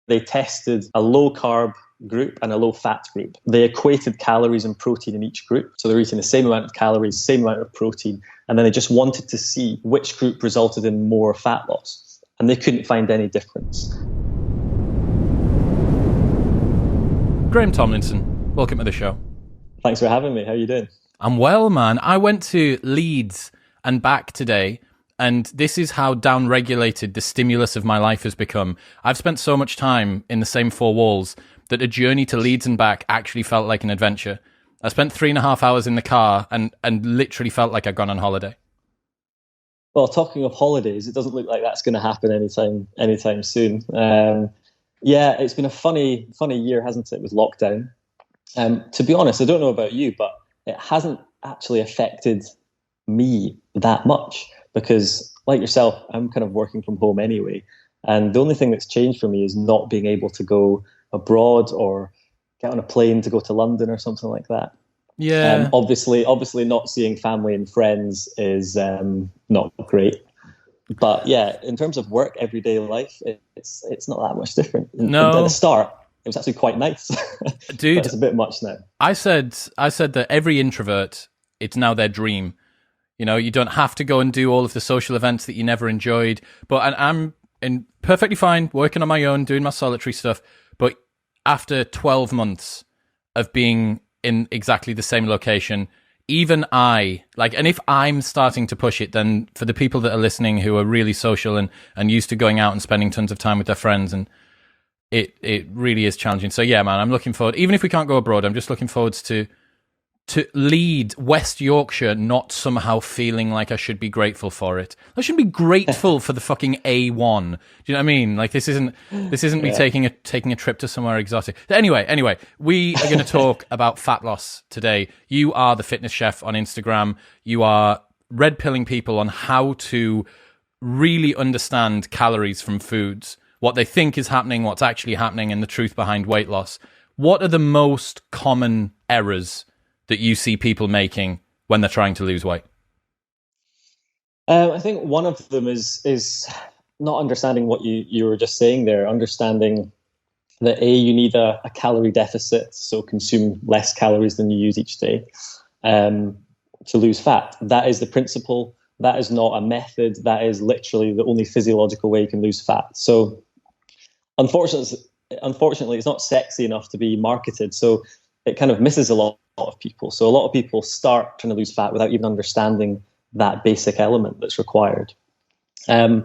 they tested a low carb group and a low fat group. They equated calories and protein in each group. So they're eating the same amount of calories, same amount of protein. And then they just wanted to see which group resulted in more fat loss. And they couldn't find any difference. Graeme Tomlinson, welcome to the show. Thanks for having me. How are you doing? I'm well, man. I went to Leeds and back today, and this is how downregulated the stimulus of my life has become. I've spent so much time in the same four walls that a journey to Leeds and back actually felt like an adventure. I spent 3.5 hours in the car and literally felt like I'd gone on holiday. Well, talking of holidays, it doesn't look like that's going to happen anytime soon. Yeah, it's been a funny year, hasn't it, with lockdown? To be honest, I don't know about you, but it hasn't actually affected me that much because, like yourself, I'm kind of working from home anyway. And the only thing that's changed for me is not being able to go abroad or get on a plane to go to London or something like that. Yeah. Obviously not seeing family and friends is not great. But yeah, in terms of work, everyday life, it's not that much different. No. At the start, it was actually quite nice. Dude, but it's a bit much now. I said that every introvert, it's now their dream. You know, you don't have to go and do all of the social events that you never enjoyed. But I'm perfectly fine working on my own, doing my solitary stuff. But after 12 months of being in exactly the same location, even and if I'm starting to push it, then for the people that are listening who are really social and used to going out and spending tons of time with their friends, and it really is challenging. So yeah, man, I'm looking forward, even if we can't go abroad, I'm just looking forward to lead West Yorkshire, not somehow feeling like I should be grateful for it. I shouldn't be grateful for the fucking A1. Do you know what I mean? Like this isn't me taking a trip to somewhere exotic. Anyway, we are going to talk about fat loss today. You are the fitness chef on Instagram. You are red pilling people on how to really understand calories from foods, what they think is happening, what's actually happening, and the truth behind weight loss. What are the most common errors that you see people making when they're trying to lose weight? I think one of them is not understanding what you were just saying there, understanding that you need a calorie deficit, so consume less calories than you use each day to lose fat. That is the principle. That is not a method. That is literally the only physiological way you can lose fat. So unfortunately, it's not sexy enough to be marketed. So it kind of misses a lot of people. So a lot of people start trying to lose fat without even understanding that basic element that's required. And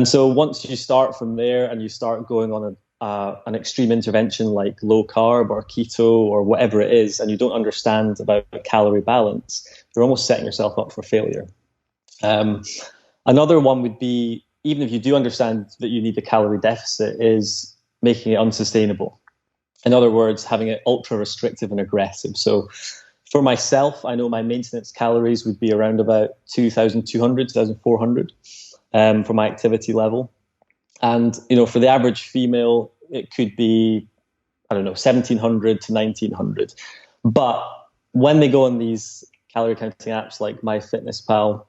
so once you start from there and you start going on an extreme intervention like low carb or keto or whatever it is, and you don't understand about calorie balance, you're almost setting yourself up for failure. Another one would be, even if you do understand that you need a calorie deficit, is making it unsustainable. In other words, having it ultra restrictive and aggressive. So for myself, I know my maintenance calories would be around about 2,200, 2,400 for my activity level. And, for the average female, it could be, 1,700 to 1,900. But when they go on these calorie counting apps like MyFitnessPal,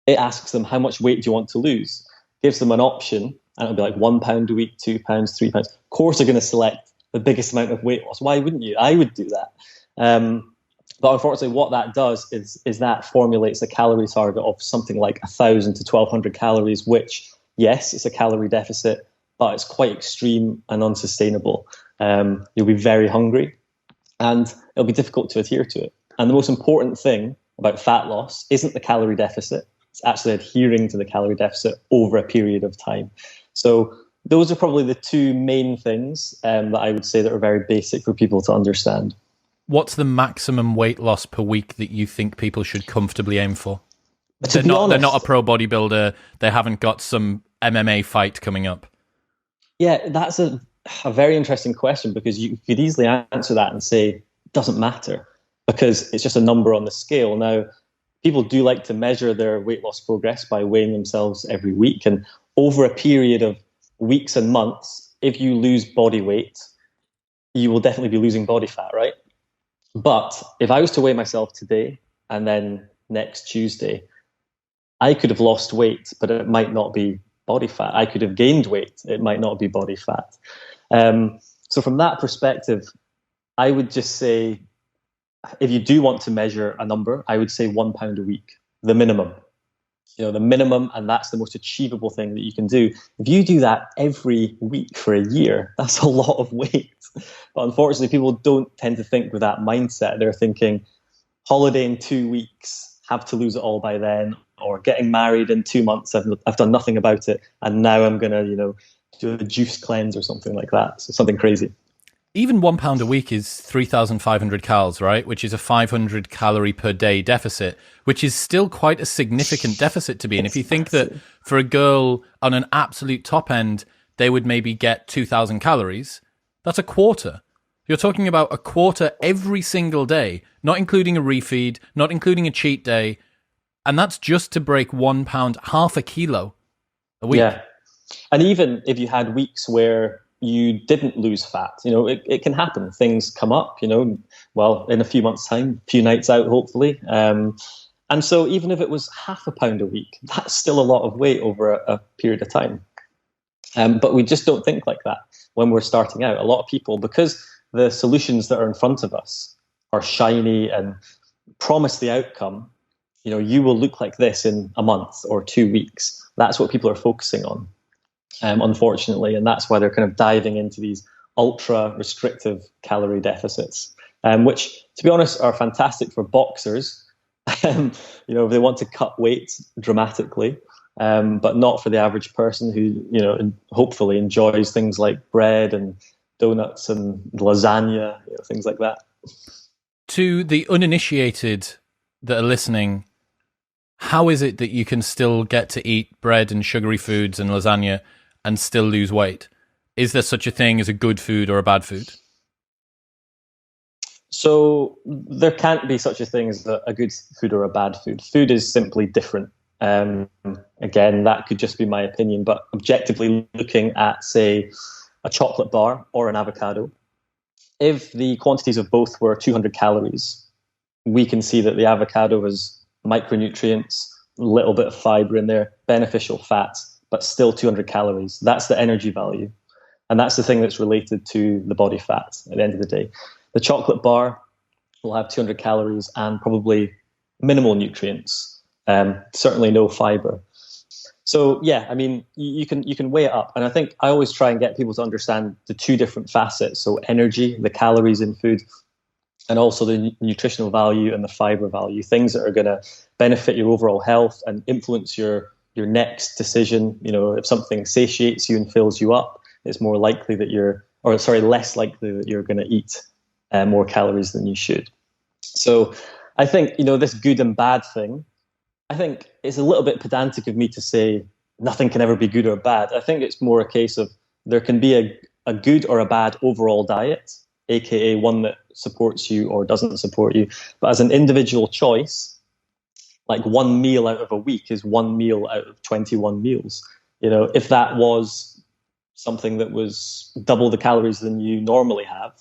it asks them, how much weight do you want to lose? Gives them an option, and it'll be like 1 pound a week, 2 pounds, 3 pounds. Of course, they're going to select the biggest amount of weight loss. Why wouldn't you? I would do that. But unfortunately, what that does is that formulates a calorie target of something like 1,000 to 1,200 calories, which, yes, it's a calorie deficit, but it's quite extreme and unsustainable. You'll be very hungry, and it'll be difficult to adhere to it. And the most important thing about fat loss isn't the calorie deficit. It's actually adhering to the calorie deficit over a period of time. So those are probably the two main things that I would say that are very basic for people to understand. What's the maximum weight loss per week that you think people should comfortably aim for? They're not a pro bodybuilder. They haven't got some MMA fight coming up. Yeah, that's a very interesting question, because you could easily answer that and say it doesn't matter because it's just a number on the scale. Now, people do like to measure their weight loss progress by weighing themselves every week. And over a period of weeks and months, if you lose body weight, you will definitely be losing body fat, right? But if I was to weigh myself today and then next Tuesday, I could have lost weight, but it might not be body fat. I could have gained weight. It might not be body fat. So from that perspective, I would just say, if you do want to measure a number, I would say 1 pound a week, the minimum. The minimum, and that's the most achievable thing that you can do. If you do that every week for a year, that's a lot of weight. But unfortunately, people don't tend to think with that mindset. They're thinking, holiday in 2 weeks, have to lose it all by then, or getting married in 2 months, I've done nothing about it, and now I'm going to, do a juice cleanse or something like that. So something crazy. Even 1 pound a week is 3,500 calories, right? Which is a 500 calorie per day deficit, which is still quite a significant deficit to be in. If you think that for a girl on an absolute top end, they would maybe get 2,000 calories, that's a quarter. You're talking about a quarter every single day, not including a refeed, not including a cheat day. And that's just to break 1 pound, half a kilo a week. Yeah. And even if you had weeks where you didn't lose fat, it can happen. Things come up, well, in a few months' time, a few nights out, hopefully. And so even if it was half a pound a week, that's still a lot of weight over a period of time. But we just don't think like that when we're starting out. A lot of people, because the solutions that are in front of us are shiny and promise the outcome, you will look like this in a month or 2 weeks. That's what people are focusing on. Unfortunately, and that's why they're kind of diving into these ultra restrictive calorie deficits, which, to be honest, are fantastic for boxers. If they want to cut weight dramatically, but not for the average person who, hopefully enjoys things like bread and donuts and lasagna, things like that. To the uninitiated that are listening, how is it that you can still get to eat bread and sugary foods and lasagna and still lose weight? Is there such a thing as a good food or a bad food? So there can't be such a thing as a good food or a bad food. Food is simply different. Again, that could just be my opinion, but objectively looking at, say, a chocolate bar or an avocado, if the quantities of both were 200 calories, we can see that the avocado has micronutrients, a little bit of fiber in there, beneficial fats, but still 200 calories. That's the energy value. And that's the thing that's related to the body fat at the end of the day. The chocolate bar will have 200 calories and probably minimal nutrients, certainly no fiber. So yeah, I mean, you can weigh it up. And I think I always try and get people to understand the two different facets. So energy, the calories in food, and also the nutritional value and the fiber value, things that are going to benefit your overall health and influence your next decision. If something satiates you and fills you up, it's more likely that less likely that you're going to eat more calories than you should. So I think, this good and bad thing, I think it's a little bit pedantic of me to say nothing can ever be good or bad. I think it's more a case of there can be a good or a bad overall diet, aka one that supports you or doesn't support you. But as an individual choice, like one meal out of a week is one meal out of 21 meals. If that was something that was double the calories than you normally have,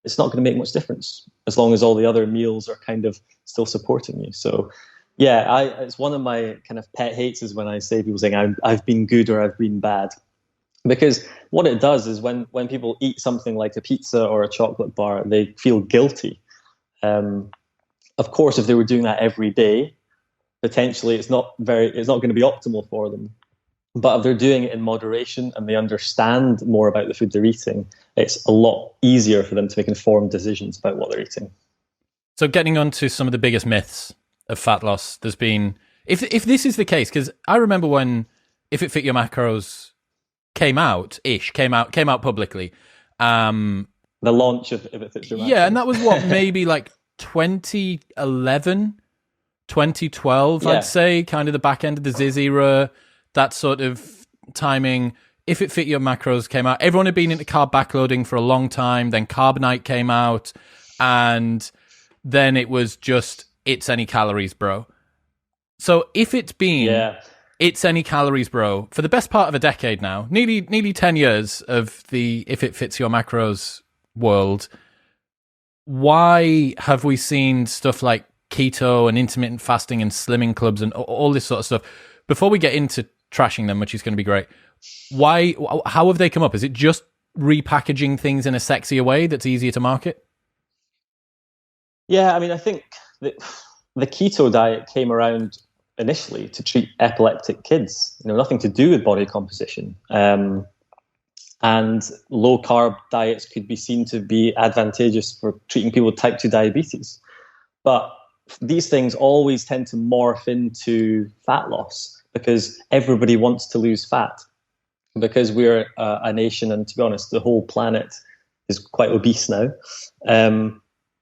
it's not going to make much difference as long as all the other meals are kind of still supporting you. So yeah, it's one of my kind of pet hates is when I say people saying I've been good or I've been bad. Because what it does is when people eat something like a pizza or a chocolate bar, they feel guilty. Of course, if they were doing that every day, potentially it's not going to be optimal for them. But if they're doing it in moderation and they understand more about the food they're eating, it's a lot easier for them to make informed decisions about what they're eating. So getting on to some of the biggest myths of fat loss, there's been, if this is the case, because I remember when If It Fit Your Macros came out publicly. The launch of If It Fits Your Macros. Yeah, and that was what, maybe like 2011, 2012, I'd say, kind of the back end of the Ziz era, that sort of timing. If It Fit Your Macros came out. Everyone had been into carb backloading for a long time. Then Carb Night came out, and then it was just, it's any calories, bro. So if it's been it's any calories, bro, for the best part of a decade now, nearly 10 years of the If It Fits Your Macros world, why have we seen stuff like keto and intermittent fasting and slimming clubs and all this sort of stuff? Before we get into trashing them, which is going to be great. Why? How have they come up? Is it just repackaging things in a sexier way that's easier to market? Yeah, I mean, I think the keto diet came around initially to treat epileptic kids. Nothing to do with body composition. And low carb diets could be seen to be advantageous for treating people with type 2 diabetes. But these things always tend to morph into fat loss because everybody wants to lose fat. Because we're a nation, and to be honest, the whole planet is quite obese now.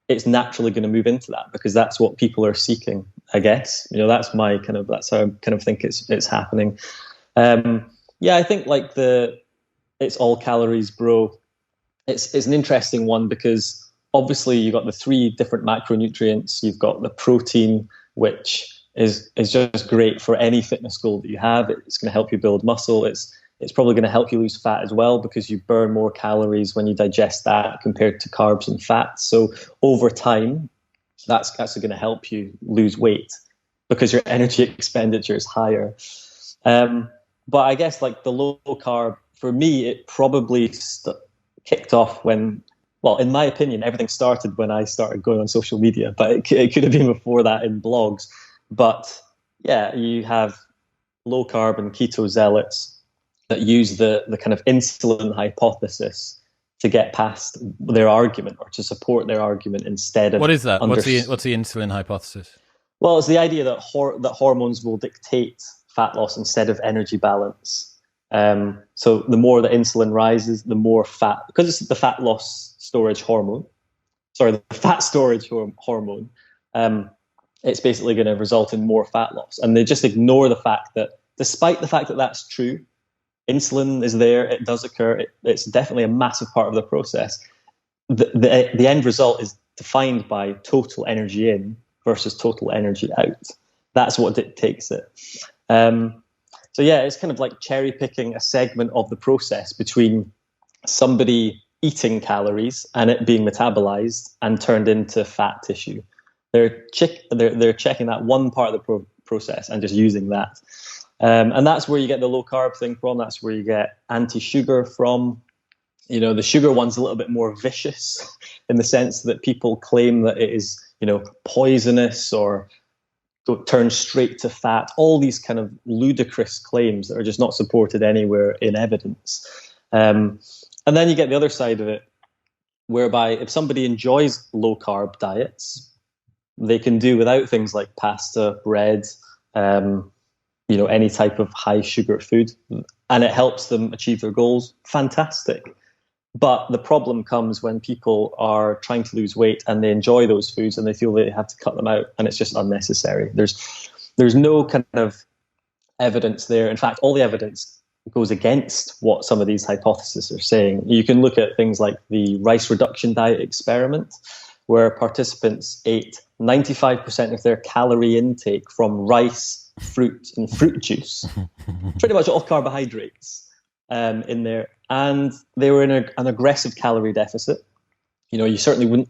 It's naturally going to move into that because that's what people are seeking, I guess. That's how I kind of think it's happening. Yeah, I think like it's all calories, bro. It's an interesting one because obviously you've got the 3 different macronutrients. You've got the protein, which is just great for any fitness goal that you have. It's going to help you build muscle. It's probably going to help you lose fat as well because you burn more calories when you digest that compared to carbs and fats. So over time, that's going to help you lose weight because your energy expenditure is higher. But I guess like the low carb, for me, it probably kicked off when, well, in my opinion, everything started when I started going on social media, but it could have been before that in blogs. But yeah, you have low carb and keto zealots that use the kind of insulin hypothesis to get past their argument or to support their argument instead of... What is that? What's the insulin hypothesis? Well, it's the idea that hormones will dictate fat loss instead of energy balance. So the more the insulin rises, the more fat, because it's the fat storage hormone, it's basically going to result in more fat loss. And they just ignore the fact that despite the fact that that's true, insulin is there, it does occur, it's definitely a massive part of the process. The end result is defined by total energy in versus total energy out. That's what dictates it. So yeah, it's kind of like cherry picking a segment of the process between somebody eating calories and it being metabolized and turned into fat tissue. They're checking that one part of the process and just using that. And that's where you get the low carb thing from. That's where you get anti-sugar from. The sugar one's a little bit more vicious in the sense that people claim that it is, poisonous or turn straight to fat. All these kind of ludicrous claims that are just not supported anywhere in evidence. And then you get the other side of it, whereby if somebody enjoys low carb diets, they can do without things like pasta, bread, any type of high sugar food, and it helps them achieve their goals. Fantastic. But the problem comes when people are trying to lose weight and they enjoy those foods and they feel they have to cut them out, and it's just unnecessary. There's no kind of evidence there. In fact, all the evidence goes against what some of these hypotheses are saying. You can look at things like the rice reduction diet experiment, where participants ate 95% of their calorie intake from rice, fruit, and fruit juice, pretty much all carbohydrates in there. And they were in an aggressive calorie deficit. You certainly wouldn't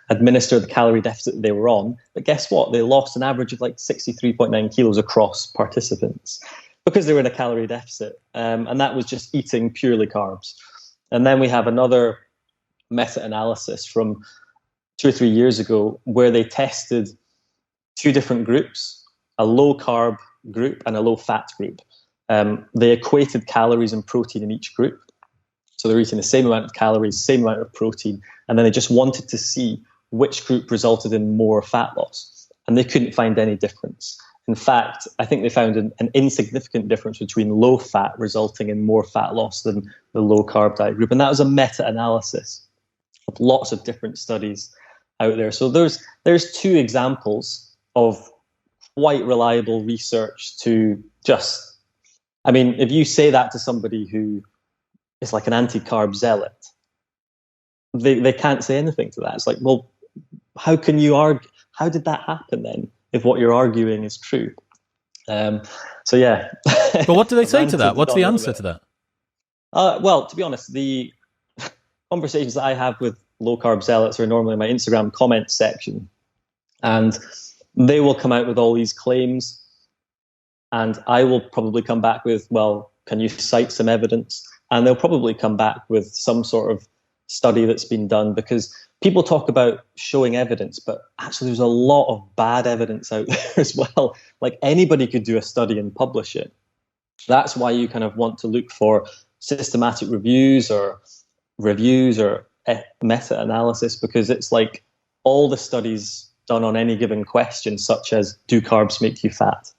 administer the calorie deficit that they were on. But guess what? They lost an average of like 63.9 kilos across participants because they were in a calorie deficit. And that was just eating purely carbs. And then we have another meta-analysis from 2 or 3 years ago where they tested 2 different groups, a low carb group and a low fat group. They equated calories and protein in each group. So they're eating the same amount of calories, same amount of protein, and then they just wanted to see which group resulted in more fat loss. And they couldn't find any difference. In fact, I think they found an insignificant difference between low fat resulting in more fat loss than the low carb diet group. And that was a meta-analysis of lots of different studies out there. So there's 2 examples of quite reliable research to just... I mean, if you say that to somebody who is like an anti-carb zealot, they can't say anything to that. It's like, well, how can you argue? How did that happen then, if what you're arguing is true? So yeah. But what do they say to that? What's the answer to that? Well, to be honest, the conversations that I have with low-carb zealots are normally in my Instagram comment section, and they will come out with all these claims. And I will probably come back with, well, can you cite some evidence? And they'll probably come back with some sort of study that's been done, because people talk about showing evidence, but actually there's a lot of bad evidence out there as well. Like anybody could do a study and publish it. That's why you kind of want to look for systematic reviews or meta-analysis, because it's like all the studies done on any given question, such as do carbs make you fat?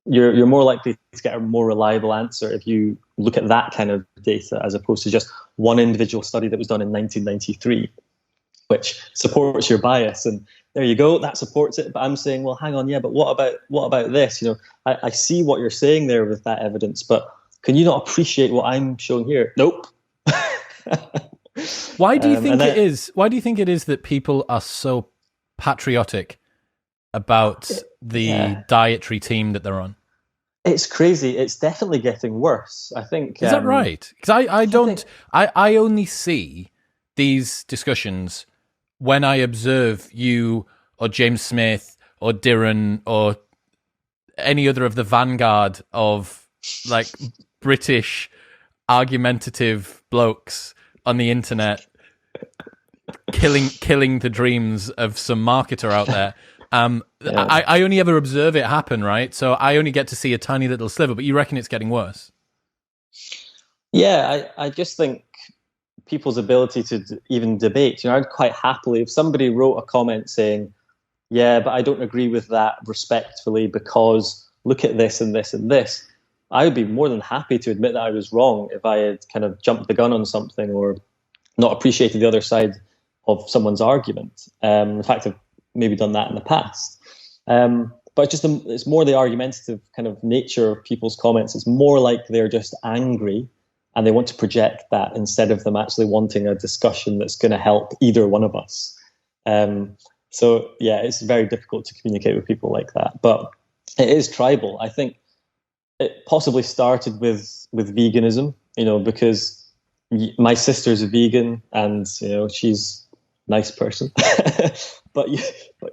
You're more likely to get a more reliable answer if you look at that kind of data, as opposed to just one individual study that was done in 1993, which supports your bias. And there you go, that supports it. But I'm saying, well, hang on, yeah, but what about this? You know, I see what you're saying there with that evidence, but can you not appreciate what I'm showing here? Nope. Why do you think it is? Why do you think it is that people are so patriotic about the dietary team that they're on? It's crazy. It's definitely getting worse, I think. Is that right? Because I only see these discussions when I observe you or James Smith or Dirren or any other of the vanguard of like British argumentative blokes on the internet killing the dreams of some marketer out there. I only ever observe it happen, right? So I only get to see a tiny little sliver, but you reckon it's getting worse? Yeah, I just think people's ability to even debate, you know, I'd quite happily, if somebody wrote a comment saying, yeah, but I don't agree with that respectfully because look at this and this and this, I would be more than happy to admit that I was wrong if I had kind of jumped the gun on something or not appreciated the other side of someone's argument. In fact, I've maybe done that in the past. But it's more the argumentative kind of nature of people's comments. It's more like they're just angry and they want to project that instead of them actually wanting a discussion that's going to help either one of us. So yeah, it's very difficult to communicate with people like that. But it is tribal. I think it possibly started with veganism, you know, because my sister's a vegan and, you know, she's a nice person. but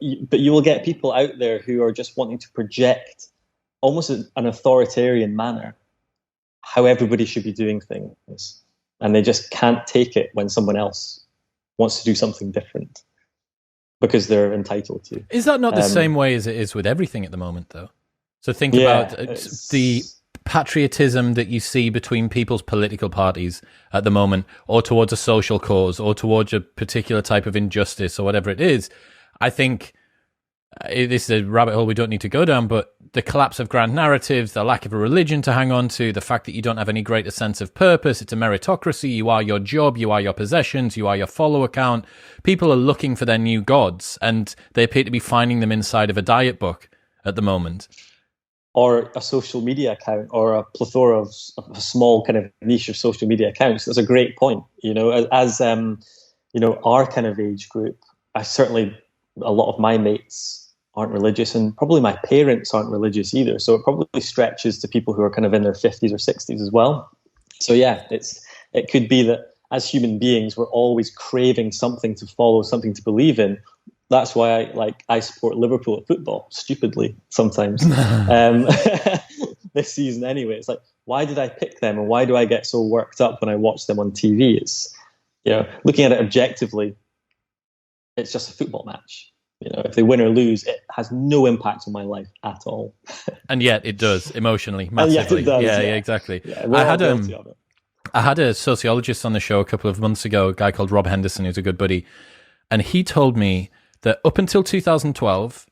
you will get people out there who are just wanting to project almost an authoritarian manner how everybody should be doing things. And they just can't take it when someone else wants to do something different because they're entitled to. Is that not the same way as it is with everything at the moment, though? So think about the patriotism that you see between people's political parties at the moment, or towards a social cause, or towards a particular type of injustice, or whatever it is. I think this is a rabbit hole we don't need to go down, but the collapse of grand narratives, the lack of a religion to hang on to, the fact that you don't have any greater sense of purpose, it's a meritocracy, you are your job, you are your possessions, you are your follower count. People are looking for their new gods, and they appear to be finding them inside of a diet book at the moment. Or a social media account, or a plethora of a small kind of niche of social media accounts. That's a great point. You know, as you know, our kind of age group, a lot of my mates aren't religious, and probably my parents aren't religious either. So it probably stretches to people who are kind of in their 50s or 60s as well. So yeah, it could be that as human beings, we're always craving something to follow, something to believe in. That's why I support Liverpool at football, stupidly sometimes. This season anyway. It's like, why did I pick them, and why do I get so worked up when I watch them on TV? It's, you know, looking at it objectively, it's just a football match. You know, if they win or lose, it has no impact on my life at all. And yet it does, emotionally, massively. Yes, it does, yeah, exactly. Yeah, we're all guilty of it. I had a sociologist on the show a couple of months ago, a guy called Rob Henderson, who's a good buddy, and he told me that up until 2012,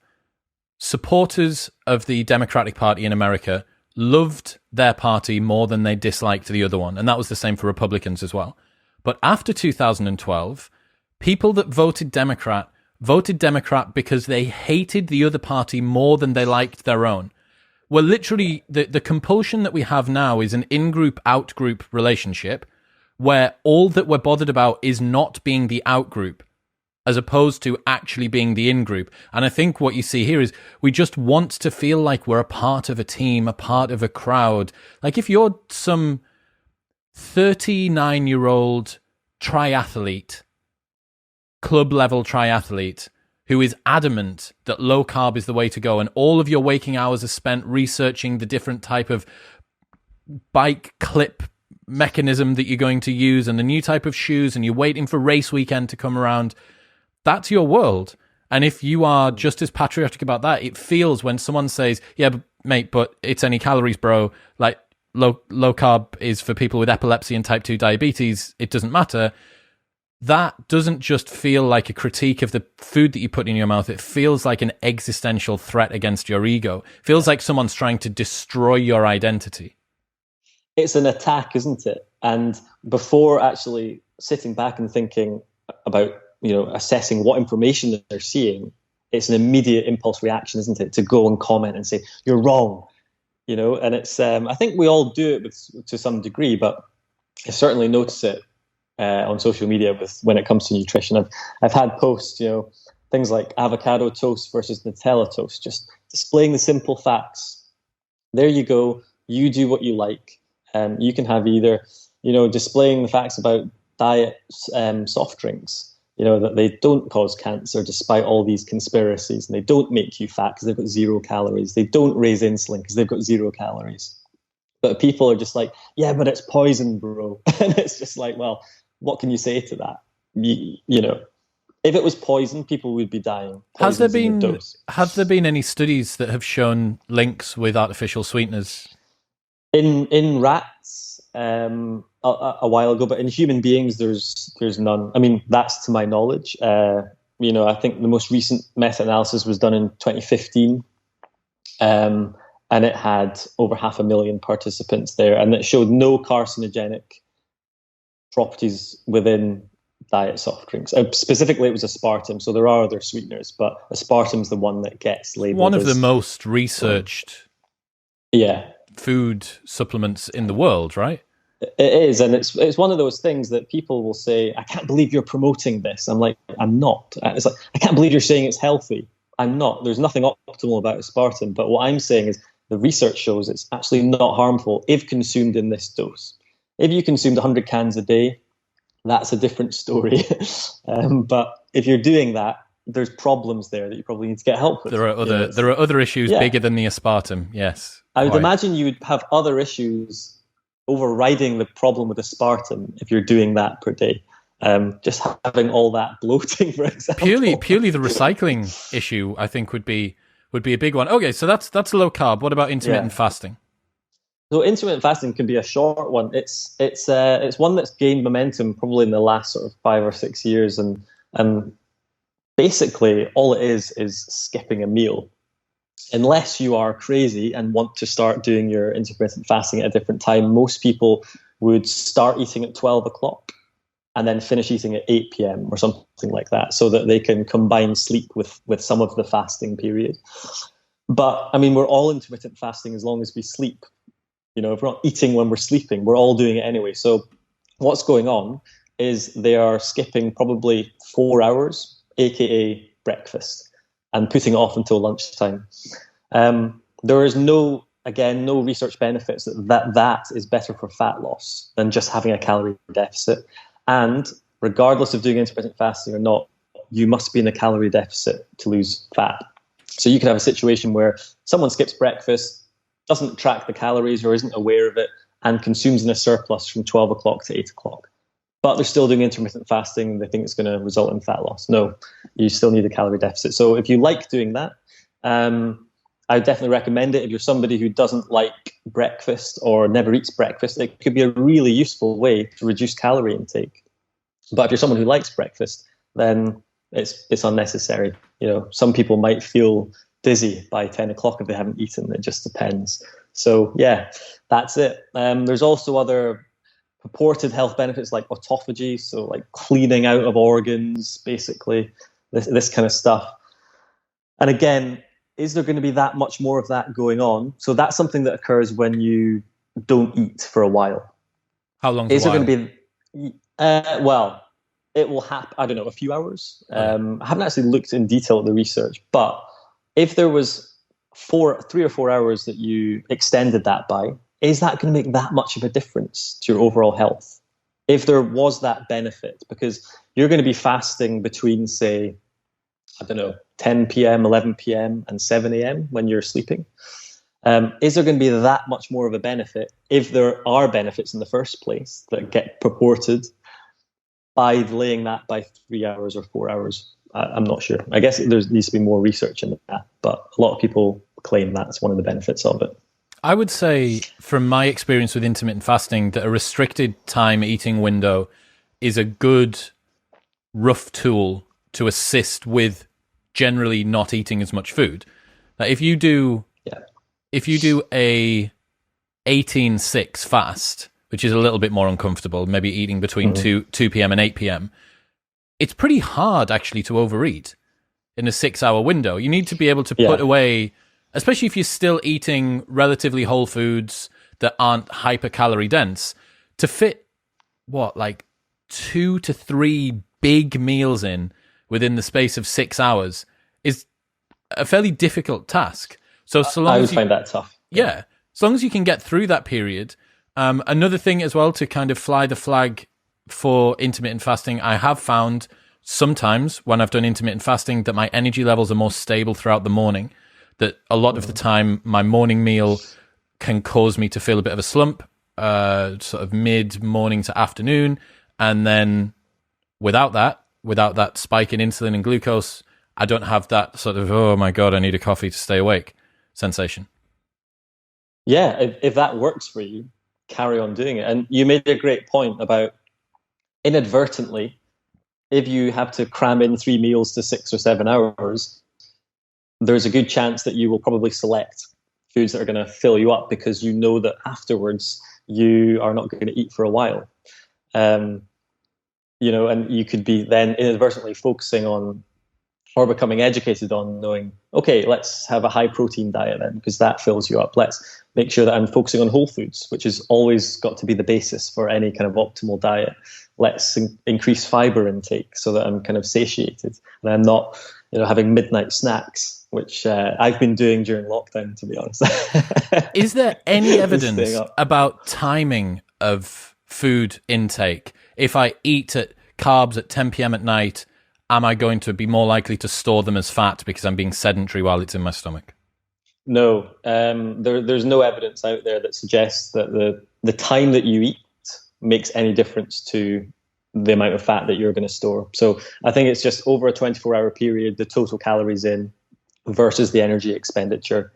supporters of the Democratic Party in America loved their party more than they disliked the other one, and that was the same for Republicans as well. But after 2012, people that voted Democrat because they hated the other party more than they liked their own. Well, literally, the compulsion that we have now is an in-group, out-group relationship where all that we're bothered about is not being the out-group as opposed to actually being the in-group. And I think what you see here is we just want to feel like we're a part of a team, a part of a crowd. Like if you're some 39-year-old triathlete, club-level triathlete, who is adamant that low carb is the way to go, and all of your waking hours are spent researching the different type of bike clip mechanism that you're going to use and the new type of shoes, and you're waiting for race weekend to come around, that's your world. And if you are just as patriotic about that, it feels when someone says, yeah, but, mate, but it's any calories, bro. Like low carb is for people with epilepsy and type 2 diabetes. It doesn't matter. That doesn't just feel like a critique of the food that you put in your mouth. It feels like an existential threat against your ego. It feels like someone's trying to destroy your identity. It's an attack, isn't it? And before actually sitting back and thinking about, assessing what information that they're seeing, it's an immediate impulse reaction, isn't it? To go and comment and say, you're wrong, and it's, I think we all do it to some degree, but I certainly notice it on social media when it comes to nutrition. I've had posts, things like avocado toast versus Nutella toast, just displaying the simple facts. There you go. You do what you like. You can have either, displaying the facts about diet soft drinks, that they don't cause cancer despite all these conspiracies, and they don't make you fat because they've got 0 calories. They don't raise insulin because they've got 0 calories. But people are just like, yeah, but it's poison, bro. And it's just like, well, what can you say to that? If it was poison, people would be dying. Have there been any studies that have shown links with artificial sweeteners? In rats, a while ago, but in human beings, there's none. I mean, that's to my knowledge. I think the most recent meta-analysis was done in 2015, and it had over 500,000 participants there, and it showed no carcinogenic properties within diet soft drinks. Specifically, it was aspartame. So there are other sweeteners, but aspartame's the one that gets labeled. One of the most researched, food supplements in the world, right? It is, and it's one of those things that people will say, I can't believe you're promoting this. I'm like, I'm not. It's like, I can't believe you're saying it's healthy. I'm not. There's nothing optimal about aspartame. But what I'm saying is the research shows it's actually not harmful if consumed in this dose. If you consumed 100 cans a day, that's a different story. But if you're doing that, there's problems there that you probably need to get help with. There are other issues bigger than the aspartame, yes. I would imagine you would have other issues overriding the problem with aspartame if you're doing that per day. Just having all that bloating, for example. Purely the recycling issue, I think, would be a big one. Okay, so that's low carb. What about intermittent fasting? So intermittent fasting can be a short one. It's one that's gained momentum probably in the last sort of 5 or 6 years, and basically all it is skipping a meal. Unless you are crazy and want to start doing your intermittent fasting at a different time, most people would start eating at 12 o'clock and then finish eating at 8 p.m. or something like that, so that they can combine sleep with some of the fasting period. But I mean, we're all intermittent fasting as long as we sleep. If we're not eating when we're sleeping, we're all doing it anyway. So what's going on is they are skipping probably 4 hours, aka breakfast, and putting it off until lunchtime. There is no research benefits that is better for fat loss than just having a calorie deficit. And regardless of doing intermittent fasting or not, you must be in a calorie deficit to lose fat. So you can have a situation where someone skips breakfast, doesn't track the calories or isn't aware of it, and consumes in a surplus from 12 o'clock to 8 o'clock. But they're still doing intermittent fasting. They think it's going to result in fat loss. No, you still need a calorie deficit. So if you like doing that, I would definitely recommend it. If you're somebody who doesn't like breakfast or never eats breakfast, it could be a really useful way to reduce calorie intake. But if you're someone who likes breakfast, then it's unnecessary. Some people might feel dizzy by 10 o'clock if they haven't eaten. It just depends. So yeah, that's it. There's also other purported health benefits like autophagy, so like cleaning out of organs, basically, this kind of stuff. And again, is there going to be that much more of that going on? So that's something that occurs when you don't eat for a while. How long is there going to be? Well, it will happen, I don't know, a few hours. I haven't actually looked in detail at the research, but if there was 3 or 4 hours that you extended that by, is that going to make that much of a difference to your overall health? If there was that benefit, because you're going to be fasting between, say, I don't know, 10 p.m., 11 p.m., and 7 a.m. when you're sleeping. Is there going to be that much more of a benefit, if there are benefits in the first place that get purported, by delaying that by 3 hours or 4 hours? I'm not sure. I guess there needs to be more research in that, but a lot of people claim that's one of the benefits of it. I would say, from my experience with intermittent fasting, that a restricted time eating window is a good rough tool to assist with generally not eating as much food. Now, if you do a 18-6 fast, which is a little bit more uncomfortable, maybe eating between 2 p.m. and 8 p.m., it's pretty hard actually to overeat in a 6-hour window. You need to be able to put away, especially if you're still eating relatively whole foods that aren't hypercalorie dense, to fit, like 2 to 3 big meals in within the space of 6 hours is a fairly difficult task. So long I would as find that tough. Yeah. As long as you can get through that period. Another thing as well, to kind of fly the flag for intermittent fasting, I have found sometimes when I've done intermittent fasting that my energy levels are more stable throughout the morning, that a lot of the time my morning meal can cause me to feel a bit of a slump, sort of mid-morning to afternoon, and then without that spike in insulin and glucose, I don't have that sort of, oh my God, I need a coffee to stay awake sensation. Yeah, if that works for you, carry on doing it. And you made a great point about, inadvertently, if you have to cram in 3 meals to 6 or 7 hours, there's a good chance that you will probably select foods that are going to fill you up, because you know that afterwards you are not going to eat for a while. And you could be then inadvertently focusing on, or becoming educated on, knowing, okay, let's have a high protein diet then, because that fills you up. Let's make sure that I'm focusing on whole foods, which has always got to be the basis for any kind of optimal diet. Let's increase fiber intake so that I'm kind of satiated and I'm not, having midnight snacks, which I've been doing during lockdown, to be honest. Is there any evidence about timing of food intake? If I eat carbs at 10 p.m. at night, am I going to be more likely to store them as fat because I'm being sedentary while it's in my stomach? No, there's no evidence out there that suggests that the time that you eat makes any difference to the amount of fat that you're going to store. So I think it's just over a 24-hour period, the total calories in versus the energy expenditure.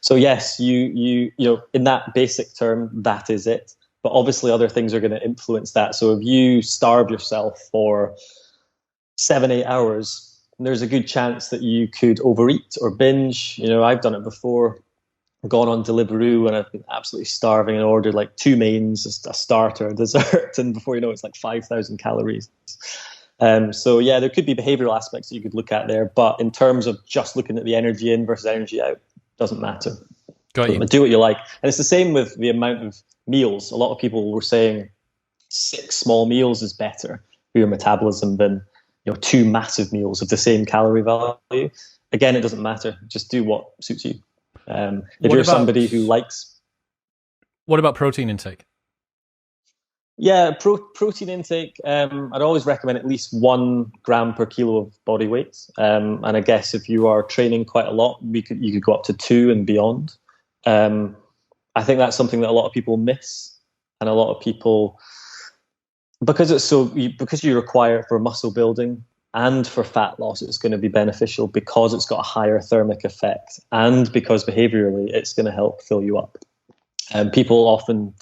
So yes, you in that basic term, that is it. But obviously other things are going to influence that. So if you starve yourself for 7-8 hours, there's a good chance that you could overeat or binge. I've done it before, gone on Deliveroo and I've been absolutely starving and ordered like 2 mains, a starter, a dessert, and before you know it's like 5,000 calories. So yeah, there could be behavioral aspects that you could look at there, but in terms of just looking at the energy in versus energy out, doesn't matter. Got you. Do what you like. And it's the same with the amount of meals. A lot of people were saying 6 small meals is better for your metabolism than 2 massive meals of the same calorie value. Again, it doesn't matter. Just do what suits you. If you're somebody who likes... What about protein intake? Yeah, protein intake, I'd always recommend at least 1 gram per kilo of body weight. And I guess if you are training quite a lot, you could go up to 2 and beyond. I think that's something that a lot of people miss. And a lot of people... Because you require it for muscle building and for fat loss, it's going to be beneficial because it's got a higher thermic effect, and because behaviorally it's going to help fill you up. And people often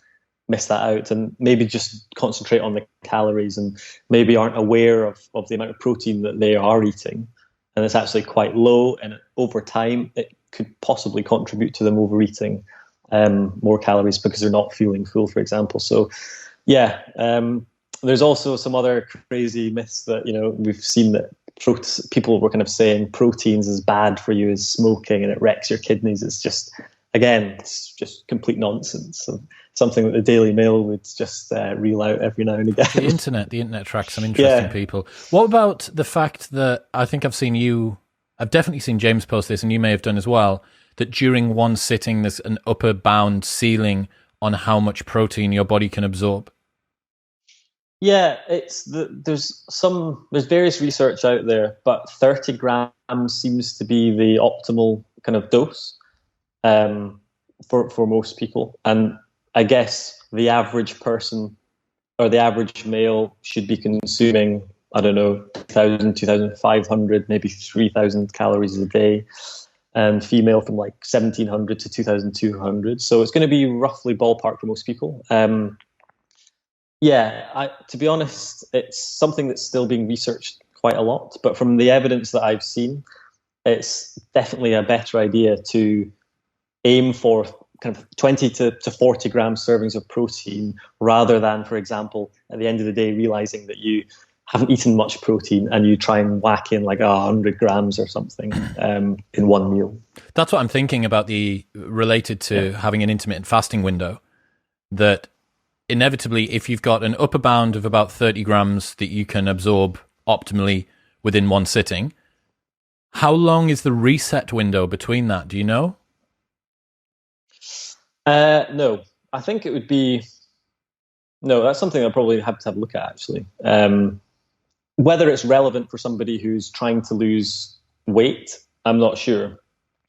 miss that out and maybe just concentrate on the calories and maybe aren't aware of the amount of protein that they are eating. And it's actually quite low, and over time it could possibly contribute to them overeating more calories because they're not feeling full, for example. So yeah, there's also some other crazy myths that, we've seen that people were kind of saying proteins is bad for you, is smoking, and it wrecks your kidneys. It's just, again, it's just complete nonsense. So something that the Daily Mail would just reel out every now and again. The internet tracks some interesting people. What about the fact that I've definitely seen James post this, and you may have done as well, that during one sitting there's an upper bound ceiling on how much protein your body can absorb? Yeah, there's various research out there, but 30 grams seems to be the optimal kind of dose for most people. And I guess the average person or the average male should be consuming, I don't know, 2,000, 2,500, maybe 3,000 calories a day, and female from like 1,700 to 2,200. So it's going to be roughly ballpark for most people. To be honest, it's something that's still being researched quite a lot. But from the evidence that I've seen, it's definitely a better idea to aim for kind of 20 to 40 grams servings of protein rather than, for example, at the end of the day, realizing that you haven't eaten much protein and you try and whack in like 100 grams or something in one meal. That's what I'm thinking about related to having an intermittent fasting window, that inevitably, if you've got an upper bound of about 30 grams that you can absorb optimally within one sitting, how long is the reset window between that? Do you know? No, I think it would be... No, that's something I'll probably have to have a look at, actually. Whether it's relevant for somebody who's trying to lose weight, I'm not sure.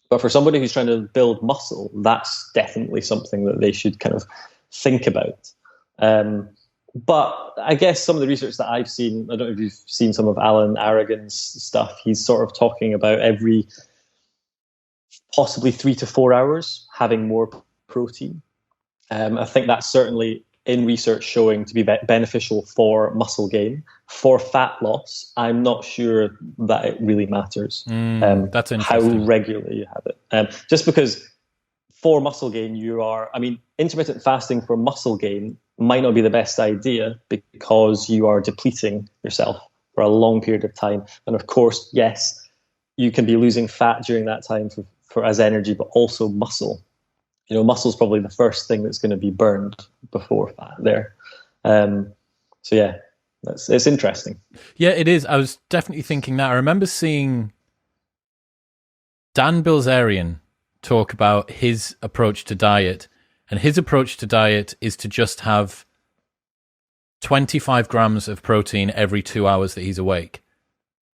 But for somebody who's trying to build muscle, that's definitely something that they should kind of think about. But I guess some of the research that I've seen, I don't know if you've seen some of Alan Aragon's stuff, he's sort of talking about every possibly 3 to 4 hours having more protein. I think that's certainly in research showing to be beneficial for muscle gain. For fat loss, I'm not sure that it really matters that's interesting. how regularly you have it. Just because for muscle gain, intermittent fasting for muscle gain might not be the best idea because you are depleting yourself for a long period of time. And of course, yes, you can be losing fat during that time for as energy, but also muscle. Muscle is probably the first thing that's going to be burned before fat there. So yeah, it's interesting. Yeah, it is. I was definitely thinking that. I remember seeing Dan Bilzerian talk about his approach to diet, and his approach to diet is to just have 25 grams of protein every 2 hours that he's awake.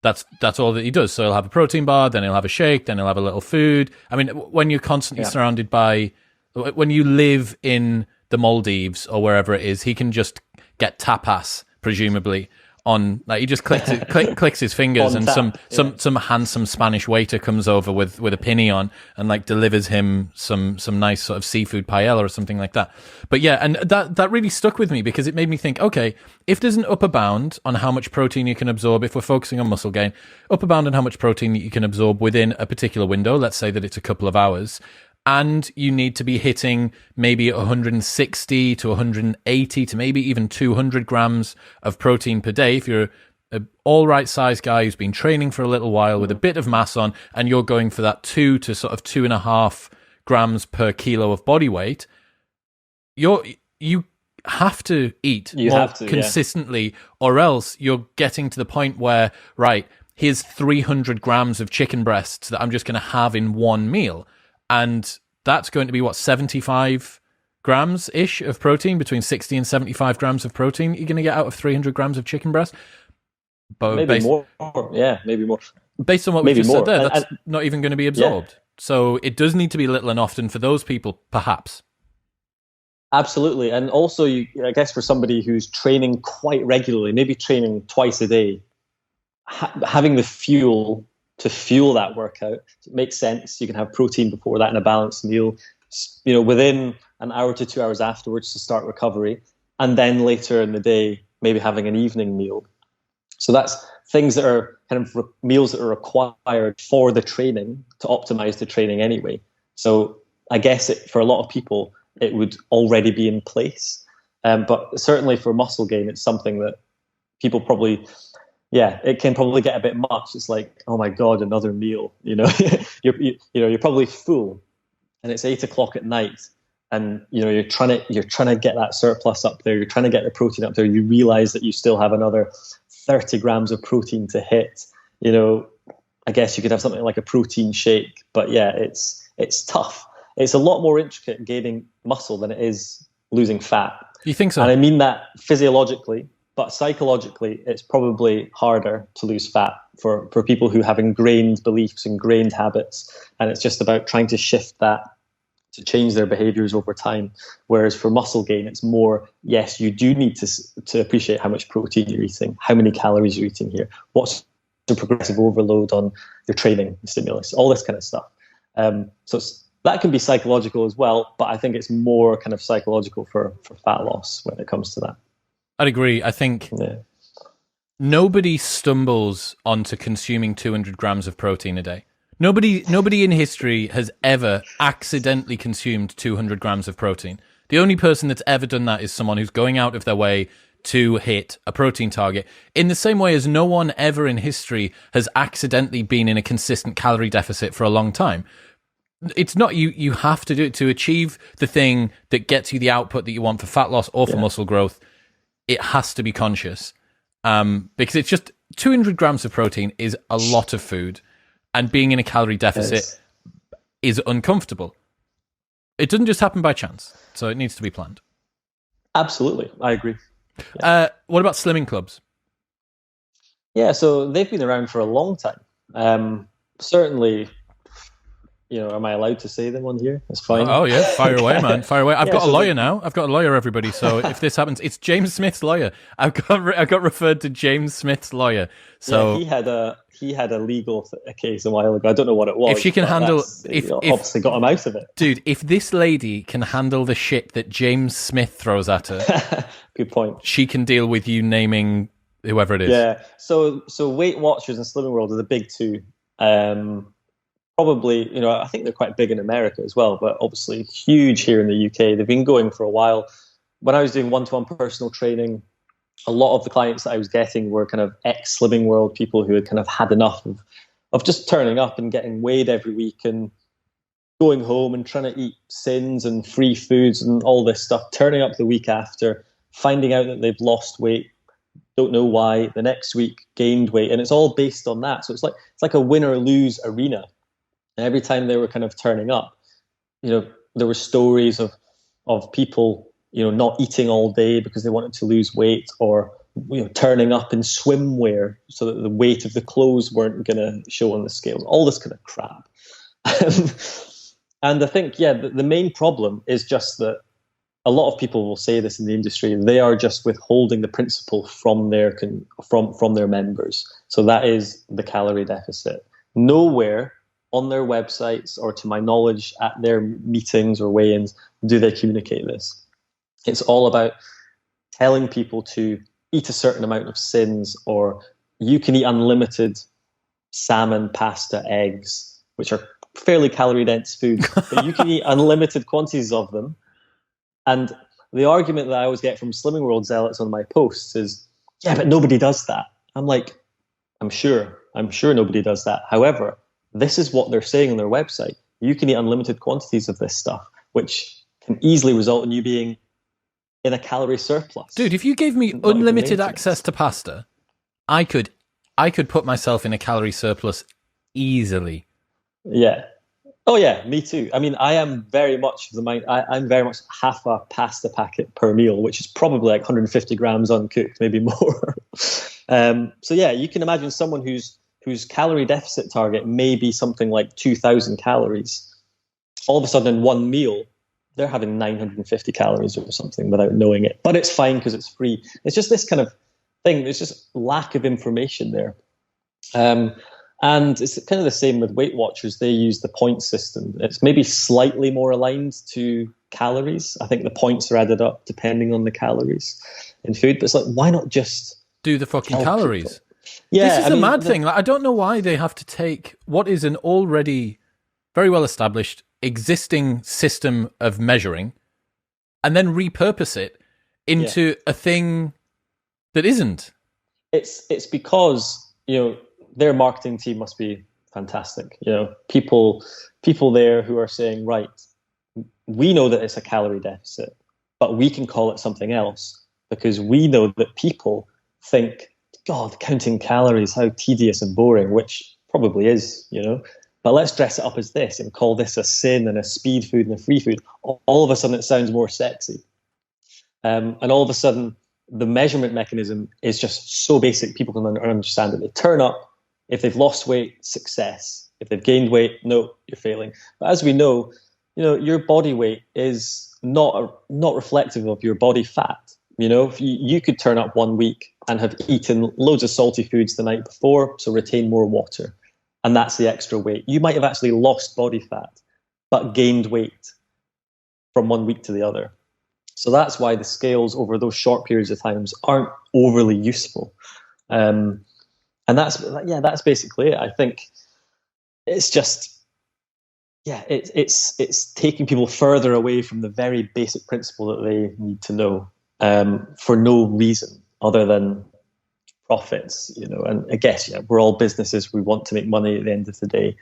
That's all that he does. So he'll have a protein bar, then he'll have a shake, then he'll have a little food. I mean, when you're constantly surrounded by, when you live in the Maldives or wherever it is, he can just get tapas, presumably, on, like, he just clicks his fingers and some handsome Spanish waiter comes over with a penny on and like delivers him some nice sort of seafood paella or something like that. But yeah, and that really stuck with me because it made me think, okay, if there's an upper bound on how much protein you can absorb, if we're focusing on muscle gain, upper bound on how much protein you can absorb within a particular window, let's say that it's a couple of hours, and you need to be hitting maybe 160 to 180 to maybe even 200 grams of protein per day. If you're an all right size guy who's been training for a little while with a bit of mass on, and you're going for that 2 to sort of 2.5 grams per kilo of body weight, you have to eat consistently, or else you're getting to the point where, right, here's 300 grams of chicken breasts that I'm just going to have in one meal. And that's going to be, 75 grams-ish of protein, between 60 and 75 grams of protein you're going to get out of 300 grams of chicken breast. But maybe more. Yeah, maybe more. Based on what we just said there, that's not even going to be absorbed. Yeah. So it does need to be little and often for those people, perhaps. Absolutely. And also, I guess for somebody who's training quite regularly, maybe training twice a day, having the fuel to fuel that workout, it makes sense. You can have protein before that in a balanced meal, within an hour to 2 hours afterwards to start recovery, and then later in the day, maybe having an evening meal. So that's things that are kind of meals that are required for the training to optimize the training anyway. So I guess for a lot of people, it would already be in place. But certainly for muscle gain, it's something that people probably... Yeah, it can probably get a bit much. It's like, oh my God, another meal. You're probably full, and it's 8 o'clock at night, and you're trying to get that surplus up there. You're trying to get the protein up there. You realize that you still have another 30 grams of protein to hit. I guess you could have something like a protein shake, but yeah, it's tough. It's a lot more intricate gaining muscle than it is losing fat. You think so? And I mean that physiologically. But psychologically, it's probably harder to lose fat for people who have ingrained beliefs, ingrained habits. And it's just about trying to shift that to change their behaviors over time. Whereas for muscle gain, it's more, yes, you do need to appreciate how much protein you're eating, how many calories you're eating here, what's the progressive overload on your training stimulus, all this kind of stuff. So that can be psychological as well, but I think it's more kind of psychological for fat loss when it comes to that. I'd agree. I think nobody stumbles onto consuming 200 grams of protein a day. Nobody in history has ever accidentally consumed 200 grams of protein. The only person that's ever done that is someone who's going out of their way to hit a protein target. In the same way as no one ever in history has accidentally been in a consistent calorie deficit for a long time. It's not you have to do it to achieve the thing that gets you the output that you want for fat loss or for muscle growth. It has to be conscious, because it's just 200 grams of protein is a lot of food. And being in a calorie deficit is uncomfortable. It doesn't just happen by chance, so it needs to be planned. Absolutely, I agree. What about slimming clubs? Yeah, so they've been around for a long time. Certainly, am I allowed to say them on here? It's fine. Oh yeah, fire away, man, fire away. I've got a lawyer now. I've got a lawyer, everybody. So if this happens, it's James Smith's lawyer. I got referred to James Smith's lawyer. So he had a legal case a while ago. I don't know what it was. If she can handle, if obviously got him out of it, dude. If this lady can handle the shit that James Smith throws at her, good point. She can deal with you naming whoever it is. Yeah. So Weight Watchers and Slimming World are the big two. Probably, I think they're quite big in America as well, but obviously huge here in the UK. They've been going for a while. When I was doing one-to-one personal training, a lot of the clients that I was getting were kind of ex-Slimming World people who had kind of had enough of just turning up and getting weighed every week and going home and trying to eat sins and free foods and all this stuff, turning up the week after, finding out that they've lost weight, don't know why, the next week gained weight, and it's all based on that. So it's like a win or lose arena. And every time they were kind of turning up, there were stories of people, not eating all day because they wanted to lose weight, or turning up in swimwear so that the weight of the clothes weren't going to show on the scales. All this kind of crap. And I think, the main problem is just that a lot of people will say this in the industry. They are just withholding the principle from their members. So that is the calorie deficit. Nowhere on their websites, or to my knowledge at their meetings or weigh-ins, do they communicate this. It's all about telling people to eat a certain amount of sins, or you can eat unlimited salmon, pasta, eggs, which are fairly calorie-dense foods, but you can eat unlimited quantities of them. And the argument that I always get from Slimming World zealots on my posts is, yeah, but nobody does that. I'm like, I'm sure nobody does that. However, this is what they're saying on their website. You can eat unlimited quantities of this stuff, which can easily result in you being in a calorie surplus. Dude, if you gave me unlimited access to pasta, I could put myself in a calorie surplus easily. Yeah. Oh yeah, me too. I mean, I am very much of the mind. I'm very much half a pasta packet per meal, which is probably like 150 grams uncooked, maybe more. So yeah, you can imagine someone whose calorie deficit target may be something like 2,000 calories. All of a sudden in one meal, they're having 950 calories or something without knowing it. But it's fine because it's free. It's just this kind of thing. There's just lack of information there. And it's kind of the same with Weight Watchers. They use the point system. It's maybe slightly more aligned to calories. I think the points are added up depending on the calories in food. But it's like, why not just do the fucking calories? People? Yeah, this is the mad thing. Like, I don't know why they have to take what is an already very well established existing system of measuring and then repurpose it into a thing that isn't. It's because, their marketing team must be fantastic. People there who are saying, right, we know that it's a calorie deficit, but we can call it something else because we know that people think, God, counting calories, how tedious and boring, which probably is, but let's dress it up as this and call this a sin and a speed food and a free food. All of a sudden it sounds more sexy. And all of a sudden the measurement mechanism is just so basic, people can understand it. They turn up, if they've lost weight, success. If they've gained weight, no, you're failing. But as we know, your body weight is not reflective of your body fat. If you could turn up 1 week and have eaten loads of salty foods the night before, so retain more water, and that's the extra weight. You might have actually lost body fat, but gained weight from 1 week to the other. So that's why the scales over those short periods of times aren't overly useful. And that's basically it. I think it's just, it's taking people further away from the very basic principle that they need to know, for no reason other than profits, and I guess, we're all businesses. We want to make money at the end of the day,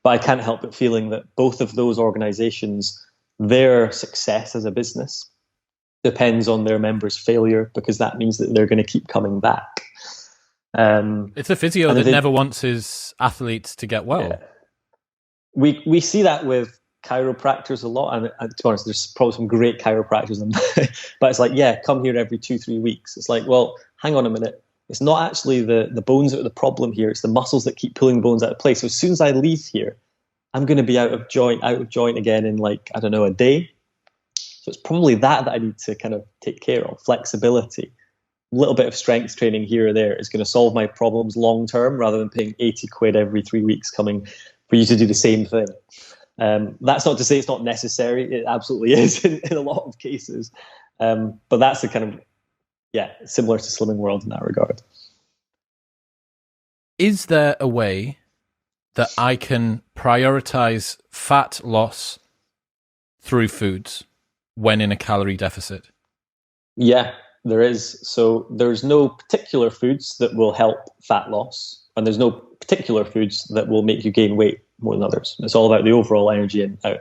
but I can't help but feeling that both of those organizations, their success as a business depends on their members' failure, because that means that they're going to keep coming back. It's a physio that never wants his athletes to get well. Yeah. We see that with chiropractors a lot, and to be honest, there's probably some great chiropractors, but it's like, come here every 2-3 weeks. It's like, well, hang on a minute. It's not actually the bones that are the problem here. It's the muscles that keep pulling the bones out of place. So as soon as I leave here, I'm going to be out of joint again in a day. So it's probably that I need to kind of take care of. Flexibility, a little bit of strength training here or there is going to solve my problems long term, rather than paying 80 quid every 3 weeks coming for you to do the same thing. That's not to say it's not necessary. It absolutely is in a lot of cases. But that's the kind of, similar to Slimming World in that regard. Is there a way that I can prioritize fat loss through foods when in a calorie deficit? Yeah, there is. So there's no particular foods that will help fat loss, and there's no particular foods that will make you gain weight more than others. It's all about the overall energy in out.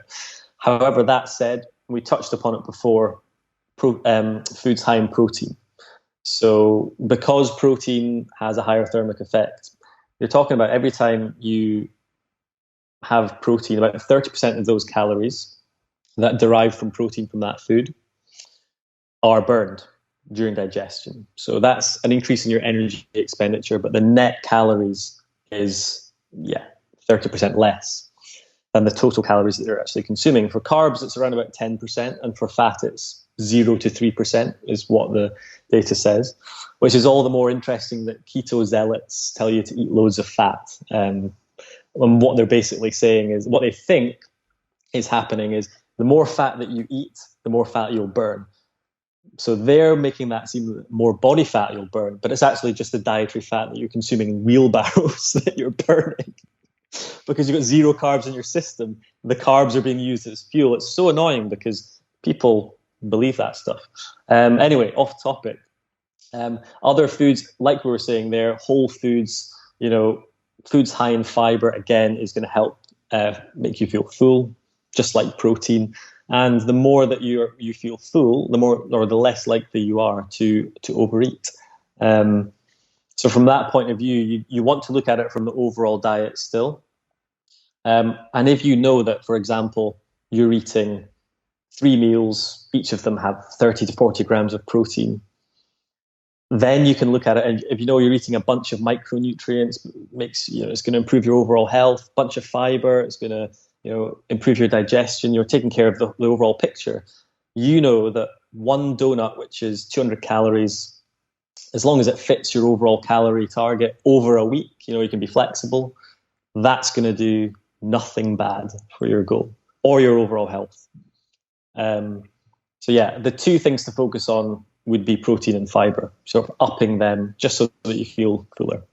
However, that said, we touched upon it before, foods high in protein. So because protein has a higher thermic effect, you're talking about every time you have protein, about 30% of those calories that derive from protein from that food are burned during digestion. So that's an increase in your energy expenditure, but the net calories is 30% less than the total calories that you're actually consuming. For carbs, it's around about 10%, and for fat, it's 0 to 3% is what the data says, which is all the more interesting that keto zealots tell you to eat loads of fat. And what they're basically saying is, what they think is happening is, the more fat that you eat, the more fat you'll burn. So they're making that seem that more body fat you'll burn, but it's actually just the dietary fat that you're consuming in wheelbarrows that you're burning. Because you've got zero carbs in your system, the carbs are being used as fuel. It's so annoying because people believe that stuff. Anyway, off topic. Other foods, like we were saying there, whole foods, foods high in fiber, again, is going to help make you feel full, just like protein. And the more that you feel full, the more or the less likely you are to overeat. So from that point of view, you want to look at it from the overall diet still. And if you know that, for example, you're eating 3 meals, each of them have 30 to 40 grams of protein, then you can look at it, and if you know you're eating a bunch of micronutrients, it's going to improve your overall health. Bunch of fiber, it's going to improve your digestion. You're taking care of the overall picture. You know that one donut, which is 200 calories, as long as it fits your overall calorie target over a week, you can be flexible. That's going to do nothing bad for your goal or your overall health. The two things to focus on would be protein and fiber, sort of upping them just so that you feel fuller.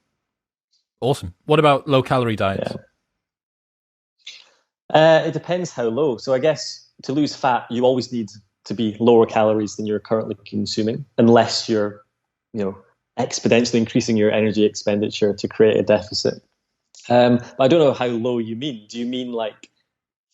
Awesome. What about low calorie diets? It depends how low. So I guess to lose fat, you always need to be lower calories than you're currently consuming, unless you're, exponentially increasing your energy expenditure to create a deficit. But I don't know how low you mean. Do you mean like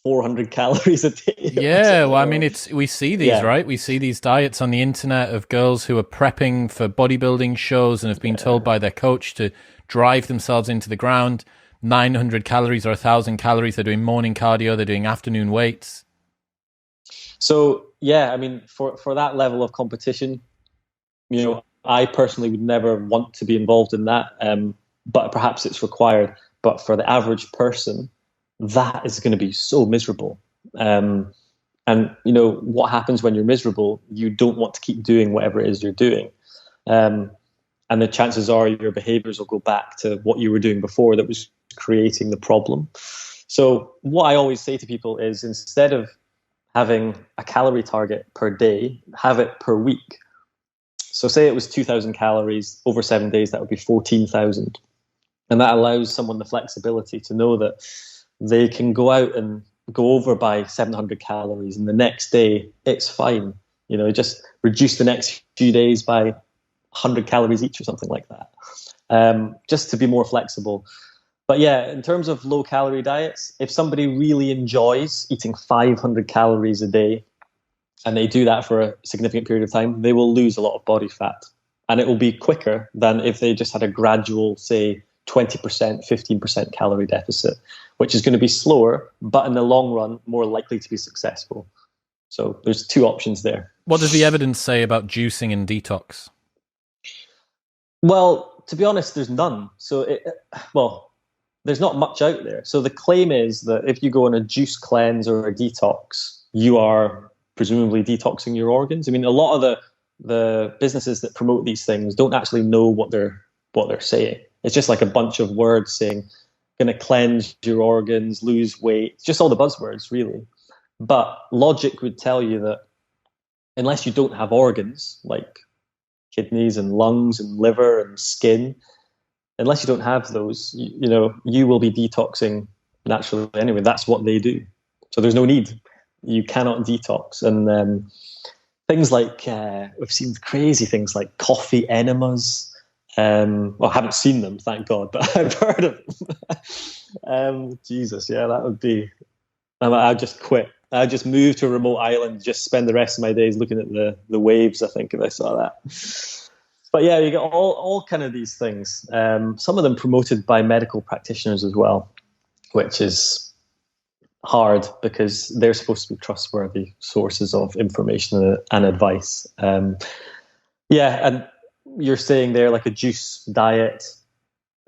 400 calories a day? Yeah, well, I mean, we see these, right? We see these diets on the internet of girls who are prepping for bodybuilding shows and have been told by their coach to drive themselves into the ground. 900 calories or 1,000 calories. They're doing morning cardio. They're doing afternoon weights. So, I mean, for that level of competition, I personally would never want to be involved in that, but perhaps it's required. But for the average person, that is going to be so miserable. And what happens when you're miserable? You don't want to keep doing whatever it is you're doing. And the chances are your behaviors will go back to what you were doing before that was creating the problem. So what I always say to people is, instead of having a calorie target per day, have it per week. So say it was 2,000 calories over 7 days, that would be 14,000. And that allows someone the flexibility to know that they can go out and go over by 700 calories, and the next day it's fine. Just reduce the next few days by 100 calories each or something like that, just to be more flexible. But yeah, in terms of low calorie diets, if somebody really enjoys eating 500 calories a day and they do that for a significant period of time, they will lose a lot of body fat. And it will be quicker than if they just had a gradual, say, 20%, 15% calorie deficit, which is going to be slower, but in the long run, more likely to be successful. So there's two options there. What does the evidence say about juicing and detox? Well, to be honest, there's none. So, there's not much out there. So the claim is that if you go on a juice cleanse or a detox, you are presumably detoxing your organs. I mean, a lot of the businesses that promote these things don't actually know what they're saying. It's just like a bunch of words saying, going to cleanse your organs, lose weight. It's just all the buzzwords, really. But logic would tell you that unless you don't have organs like kidneys and lungs and liver and skin, unless you don't have those, you will be detoxing naturally anyway. That's what they do. So there's no need. You cannot detox. And things like, we've seen crazy things like coffee enemas. I haven't seen them, thank God, but I've heard of them. Jesus, yeah, that would be... I'd just quit. I'd just move to a remote island, just spend the rest of my days looking at the waves, I think, if I saw that. But yeah, you get all kind of these things. Some of them promoted by medical practitioners as well, which is hard because they're supposed to be trustworthy sources of information and advice. And you're saying there, like a juice diet,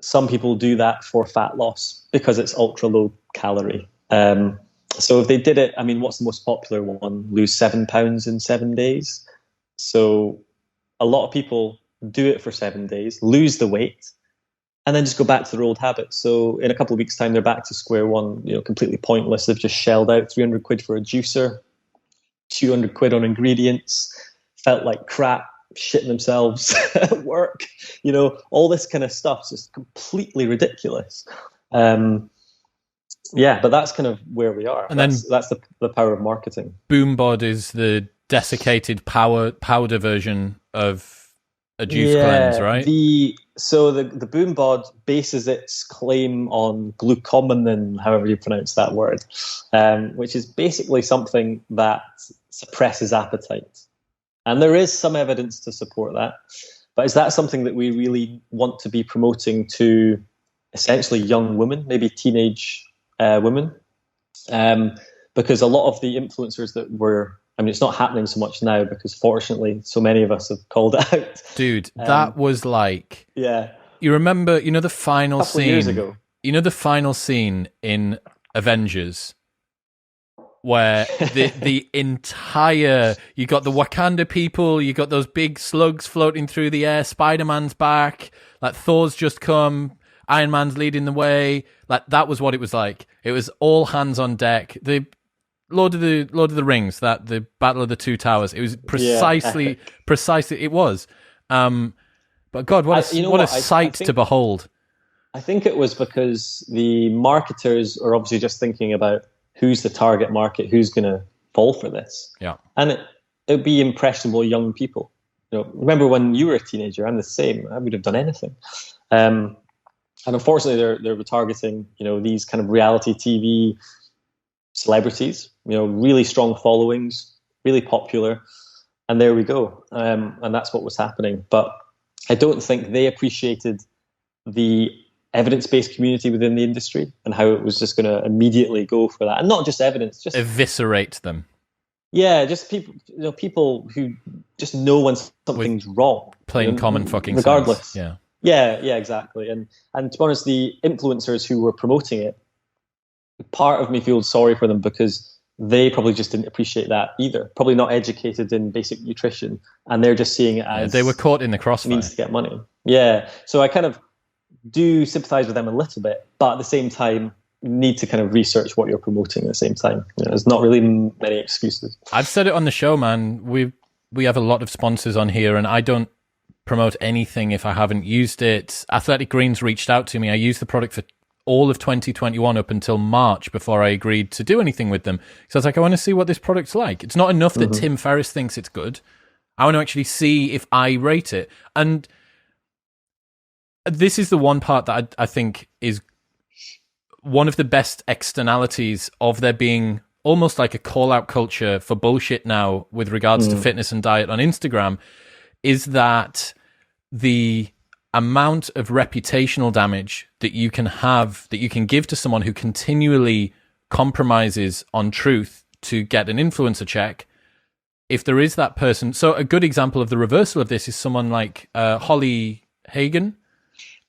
some people do that for fat loss because it's ultra low calorie. So if they did it, I mean, what's the most popular one? Lose 7 pounds in 7 days. So a lot of people do it for 7 days, lose the weight, and then just go back to their old habits. So in a couple of weeks' time, they're back to square one, completely pointless. They've just shelled out 300 quid for a juicer, 200 quid on ingredients, felt like crap, shitting themselves at work. All this kind of stuff's just completely ridiculous. But that's kind of where we are. And that's the power of marketing. Boom Bod is the desiccated powder version of a juice cleanse, right? The Boom Bod bases its claim on glucomannan, however you pronounce that word, which is basically something that suppresses appetite. And there is some evidence to support that. But is that something that we really want to be promoting to essentially young women, maybe teenage women? Because a lot of the influencers that it's not happening so much now because fortunately so many of us have called it out. Dude, that was like... Yeah. You remember, the final scene... years ago. The final scene in Avengers where the entire... You got the Wakanda people, you got those big slugs floating through the air, Spider-Man's back, like Thor's just come, Iron Man's leading the way. Like, that was what it was like. It was all hands on deck. The Lord of the Rings, that the Battle of the Two Towers. It was precisely it was. But God, what a sight to behold. I think it was because the marketers are obviously just thinking about who's the target market, who's going to fall for this. Yeah. And it would be impressionable young people. Remember when you were a teenager? I'm the same. I would have done anything. And unfortunately, they're targeting, these kind of reality TV celebrities, really strong followings, really popular. And there we go. And that's what was happening. But I don't think they appreciated the evidence-based community within the industry and how it was just going to immediately go for that. And not just evidence, just eviscerate them. Yeah, just people who just know when With something's wrong, plain common fucking sense. regardless. Yeah. Yeah, exactly. And to be honest, the influencers who were promoting it, part of me feels sorry for them because they probably just didn't appreciate that either. Probably not educated in basic nutrition, and they're just seeing it as they were caught in the crossfire. Means to get money. Yeah, so I kind of do sympathize with them a little bit, but at the same time, need to kind of research what you're promoting at the same time. There's not really many excuses. I've said it on the show, man. We have a lot of sponsors on here, and I don't promote anything if I haven't used it. Athletic Greens reached out to me. I used the product for all of 2021 up until March before I agreed to do anything with them. So I was like, I want to see what this product's like. It's not enough that Tim Ferriss thinks it's good. I want to actually see if I rate it. And this is the one part that I think is one of the best externalities of there being almost like a call-out culture for bullshit now with regards to fitness and diet on Instagram, is that the amount of reputational damage that you can have, that you can give to someone who continually compromises on truth to get an influencer check, if there is that person. So a good example of the reversal of this is someone like Holly Hagen.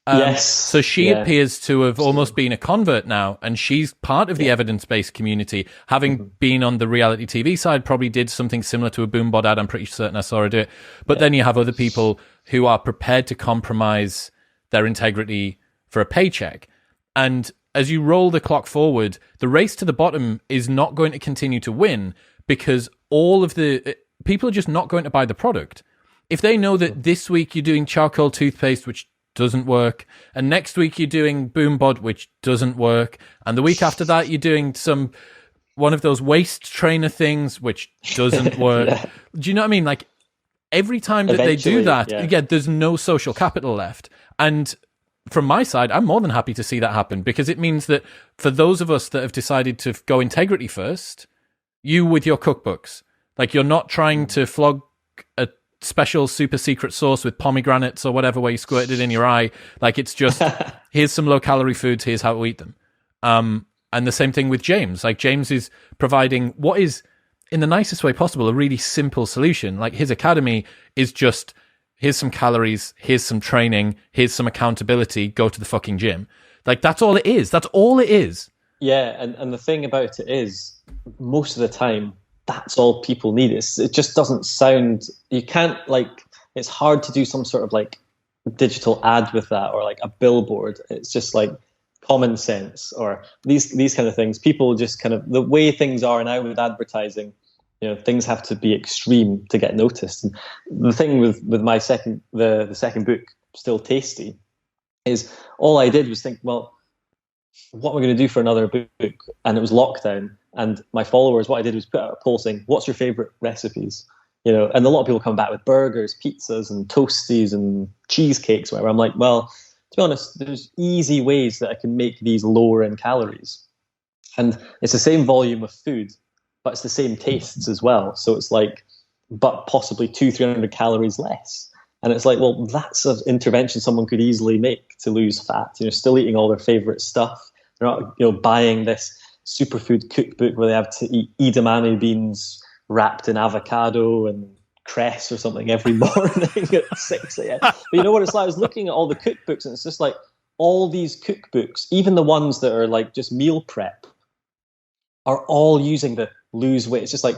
Yes. So she appears to have almost been a convert now, and she's part of the evidence-based community. Having been on the reality TV side, probably did something similar to a Boombod ad. I'm pretty certain I saw her do it. But then you have other people who are prepared to compromise their integrity for a paycheck. And as you roll the clock forward, the race to the bottom is not going to continue to win because all of the people are just not going to buy the product. If they know that this week you're doing charcoal toothpaste, which doesn't work, and next week you're doing Boombod, which doesn't work, and the week after that you're doing one of those waist trainer things, which doesn't work. Do you know what I mean? Like every time that they do that, there's no social capital left. And from my side, I'm more than happy to see that happen, because it means that for those of us that have decided to go integrity first, you with your cookbooks, like you're not trying to flog a special super secret sauce with pomegranates or whatever where you squirt it in your eye. Like it's just, here's some low calorie foods, here's how to eat them. And the same thing with James. Like James is providing what is, in the nicest way possible, a really simple solution. Like his academy is just, here's some calories, here's some training, here's some accountability, go to the fucking gym. Like that's all it is. That's all it is. Yeah, and the thing about it is, most of the time, that's all people need. It just doesn't sound, you can't it's hard to do some sort of like digital ad with that, or like a billboard. It's just like common sense or these kind of things. People just kind of, the way things are now with advertising, things have to be extreme to get noticed. And the thing with my the second book, Still Tasty, is all I did was think, well, what am I going to do for another book? And it was lockdown. And my followers, what I did was put out a poll saying, what's your favorite recipes? And a lot of people come back with burgers, pizzas, and toasties and cheesecakes, whatever. I'm like, well, to be honest, there's easy ways that I can make these lower in calories. And it's the same volume of food, but it's the same tastes as well. So it's like, but possibly 200-300 calories less. And it's like, well, that's an intervention someone could easily make to lose fat. Still eating all their favorite stuff. They're not, buying this superfood cookbook where they have to eat edamame beans wrapped in avocado and cress or something every morning at 6 a.m. But you know what it's like? I was looking at all the cookbooks, and it's just like all these cookbooks, even the ones that are like just meal prep, are all using the lose weight. It's just like,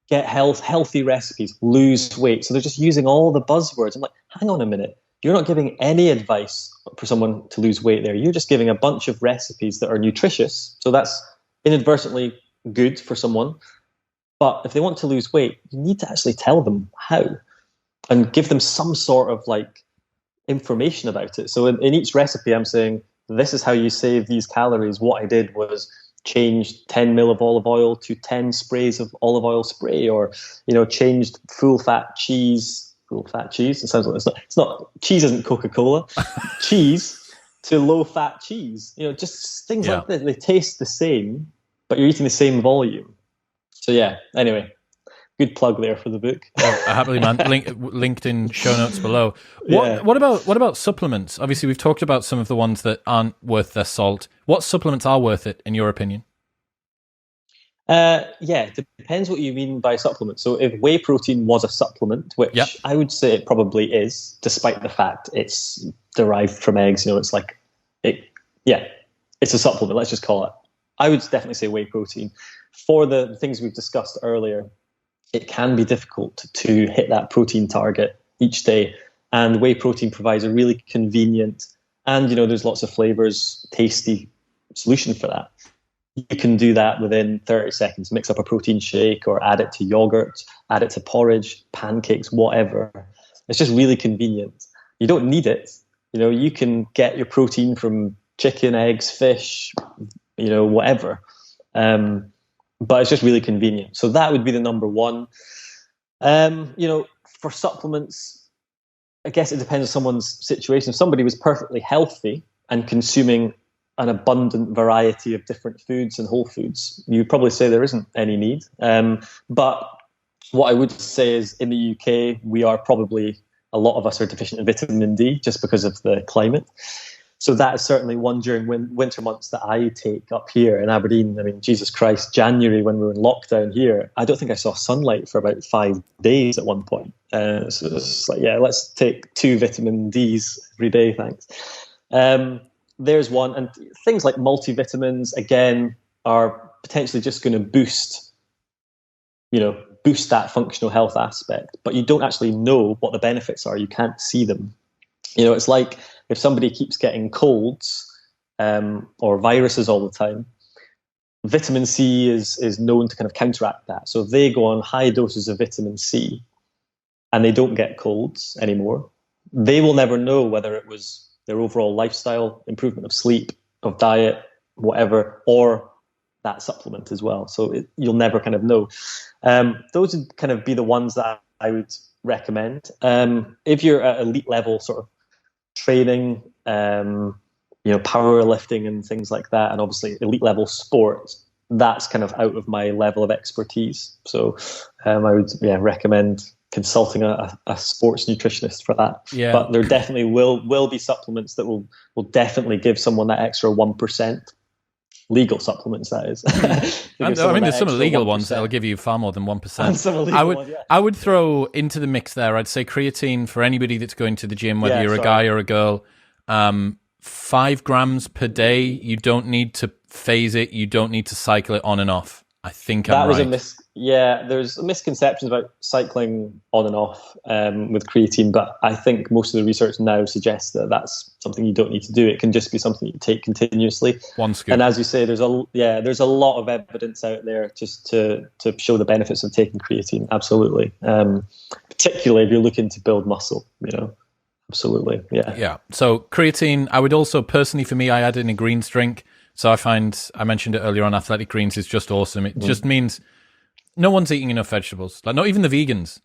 get healthy recipes, lose weight. So they're just using all the buzzwords. I'm like, hang on a minute. You're not giving any advice for someone to lose weight there. You're just giving a bunch of recipes that are nutritious. So that's inadvertently good for someone. But if they want to lose weight, you need to actually tell them how and give them some sort of like information about it. So in each recipe, I'm saying, this is how you save these calories. What I did was changed 10 mil of olive oil to 10 sprays of olive oil spray, or, changed full fat cheese. It sounds like it's not cheese isn't Coca-Cola. Cheese to low fat cheese. Just things like this. They taste the same, but you're eating the same volume. So yeah, anyway, good plug there for the book. Happily, man. Linked in show notes below. What about supplements? Obviously, we've talked about some of the ones that aren't worth their salt. What supplements are worth it, in your opinion? Yeah, it depends what you mean by supplement. So if whey protein was a supplement, which Yep. I would say it probably is, despite the fact it's derived from eggs, it's like it. Yeah, it's a supplement. Let's just call it. I would definitely say whey protein. For the things we've discussed earlier, it can be difficult to hit that protein target each day, and whey protein provides a really convenient and there's lots of flavors, tasty solution for that. You can do that within 30 seconds. Mix up a protein shake or add it to yogurt, add it to porridge, pancakes, whatever. It's just really convenient. You don't need it. You can get your protein from chicken, eggs, fish, whatever. But it's just really convenient. So that would be the number one. For supplements, I guess it depends on someone's situation. If somebody was perfectly healthy and consuming an abundant variety of different foods and whole foods, you'd probably say there isn't any need. But what I would say is in the UK, a lot of us are deficient in vitamin D just because of the climate. So that is certainly one during winter months that I take up here in Aberdeen. I mean, Jesus Christ, January when we were in lockdown here, I don't think I saw sunlight for about 5 days at one point. So it's like, yeah, let's take 2 vitamin Ds every day, thanks. There's one. And things like multivitamins, again, are potentially just going to boost that functional health aspect. But you don't actually know what the benefits are. You can't see them. It's like if somebody keeps getting colds or viruses all the time, vitamin C is known to kind of counteract that. So if they go on high doses of vitamin C and they don't get colds anymore, they will never know whether it was their overall lifestyle, improvement of sleep, of diet, whatever, or that supplement as well. So you'll never kind of know. Those would kind of be the ones that I would recommend. If you're at elite level sort of training, powerlifting and things like that, and obviously elite level sports, that's kind of out of my level of expertise. So I would recommend consulting a sports nutritionist for that. Yeah. But there definitely will be supplements that will definitely give someone that extra 1%. Legal supplements, that is. There's some illegal 1%. Ones that'll give you far more than 1%. And some illegal ones, yeah. I would throw into the mix there, I'd say creatine for anybody that's going to the gym, whether you're a guy or a girl. 5 grams per day. You don't need to phase it. You don't need to cycle it on and off. I think I'm right. There's misconceptions about cycling on and off with creatine, but I think most of the research now suggests that that's something you don't need to do. It can just be something you take continuously. One scoop. And as you say, there's a lot of evidence out there just to show the benefits of taking creatine. Absolutely, particularly if you're looking to build muscle. Absolutely, yeah. Yeah. So creatine, I would also personally, for me, I add in a greens drink. So I mentioned it earlier on, Athletic Greens is just awesome. It just means no one's eating enough vegetables. Like, not even the vegans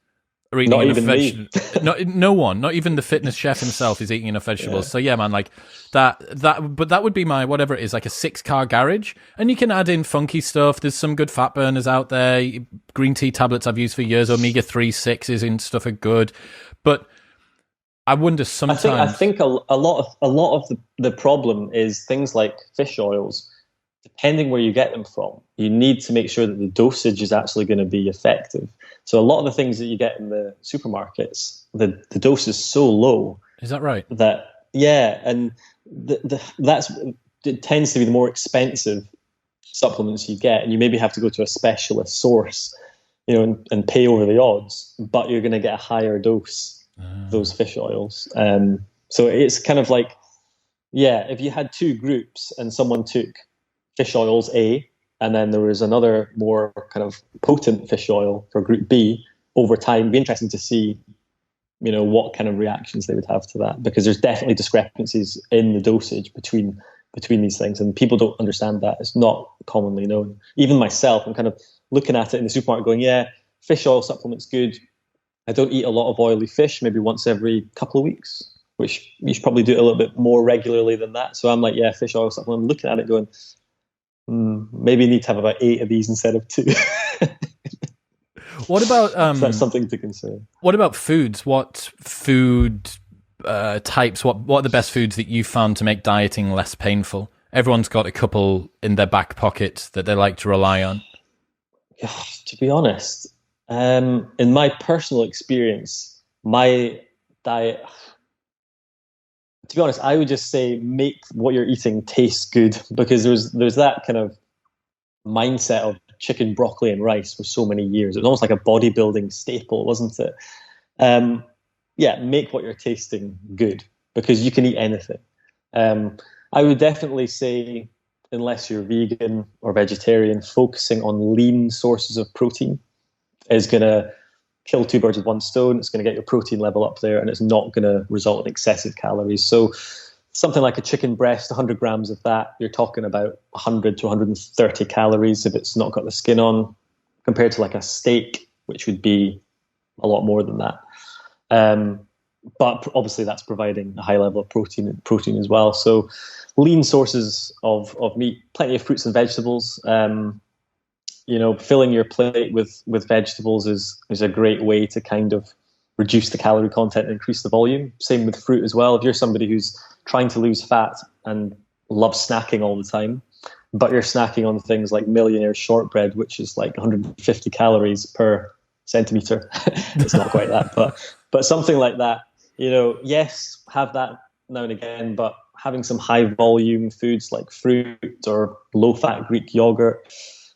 are eating enough vegetables. No one, not even the fitness chef himself is eating enough vegetables. Yeah. So yeah, man, like but that would be my, whatever it is, like a 6-car garage. And you can add in funky stuff. There's some good fat burners out there. Green tea tablets I've used for years. Omega-3, 6s and stuff are good. But I wonder sometimes. I think a lot of the problem is things like fish oils. Depending where you get them from, you need to make sure that the dosage is actually going to be effective. So a lot of the things that you get in the supermarkets, the dose is so low. Is that right? And it tends to be the more expensive supplements you get, and you maybe have to go to a specialist source, and pay over the odds, but you're going to get a higher dose. Those fish oils. So it's kind of like, if you had 2 groups and someone took fish oils A, and then there was another more kind of potent fish oil for group B, over time, it'd be interesting to see, what kind of reactions they would have to that, because there's definitely discrepancies in the dosage between these things, and people don't understand that. It's not commonly known. Even myself, I'm kind of looking at it in the supermarket going, fish oil supplement's good. I don't eat a lot of oily fish, maybe once every couple of weeks, which you should probably do it a little bit more regularly than that. So I'm like, fish oil supplement. I'm looking at it going, maybe you need to have about 8 of these instead of 2. What about... so that's something to consider. What about foods? What food types, what are the best foods that you found to make dieting less painful? Everyone's got a couple in their back pocket that they like to rely on. To be honest, in my personal experience, my diet, to be honest, I would just say make what you're eating taste good, because there's that kind of mindset of chicken, broccoli, and rice for so many years. It was almost like a bodybuilding staple, wasn't it? Yeah, make what you're tasting good, because you can eat anything. I would definitely say, unless you're vegan or vegetarian, focusing on lean sources of protein is going to kill two birds with one stone. It's going to get your protein level up there, and it's not going to result in excessive calories. So something like a chicken breast, 100 grams of that, you're talking about 100 to 130 calories if it's not got the skin on, compared to like a steak, which would be a lot more than that. But obviously that's providing a high level of protein as well. So lean sources of meat, plenty of fruits and vegetables. Filling your plate with vegetables is a great way to kind of reduce the calorie content and increase the volume. Same with fruit as well. If you're somebody who's trying to lose fat and loves snacking all the time, but you're snacking on things like Millionaire shortbread, which is like 150 calories per centimeter. It's not quite that, but something like that. Yes, have that now and again, but having some high volume foods like fruit or low fat Greek yogurt,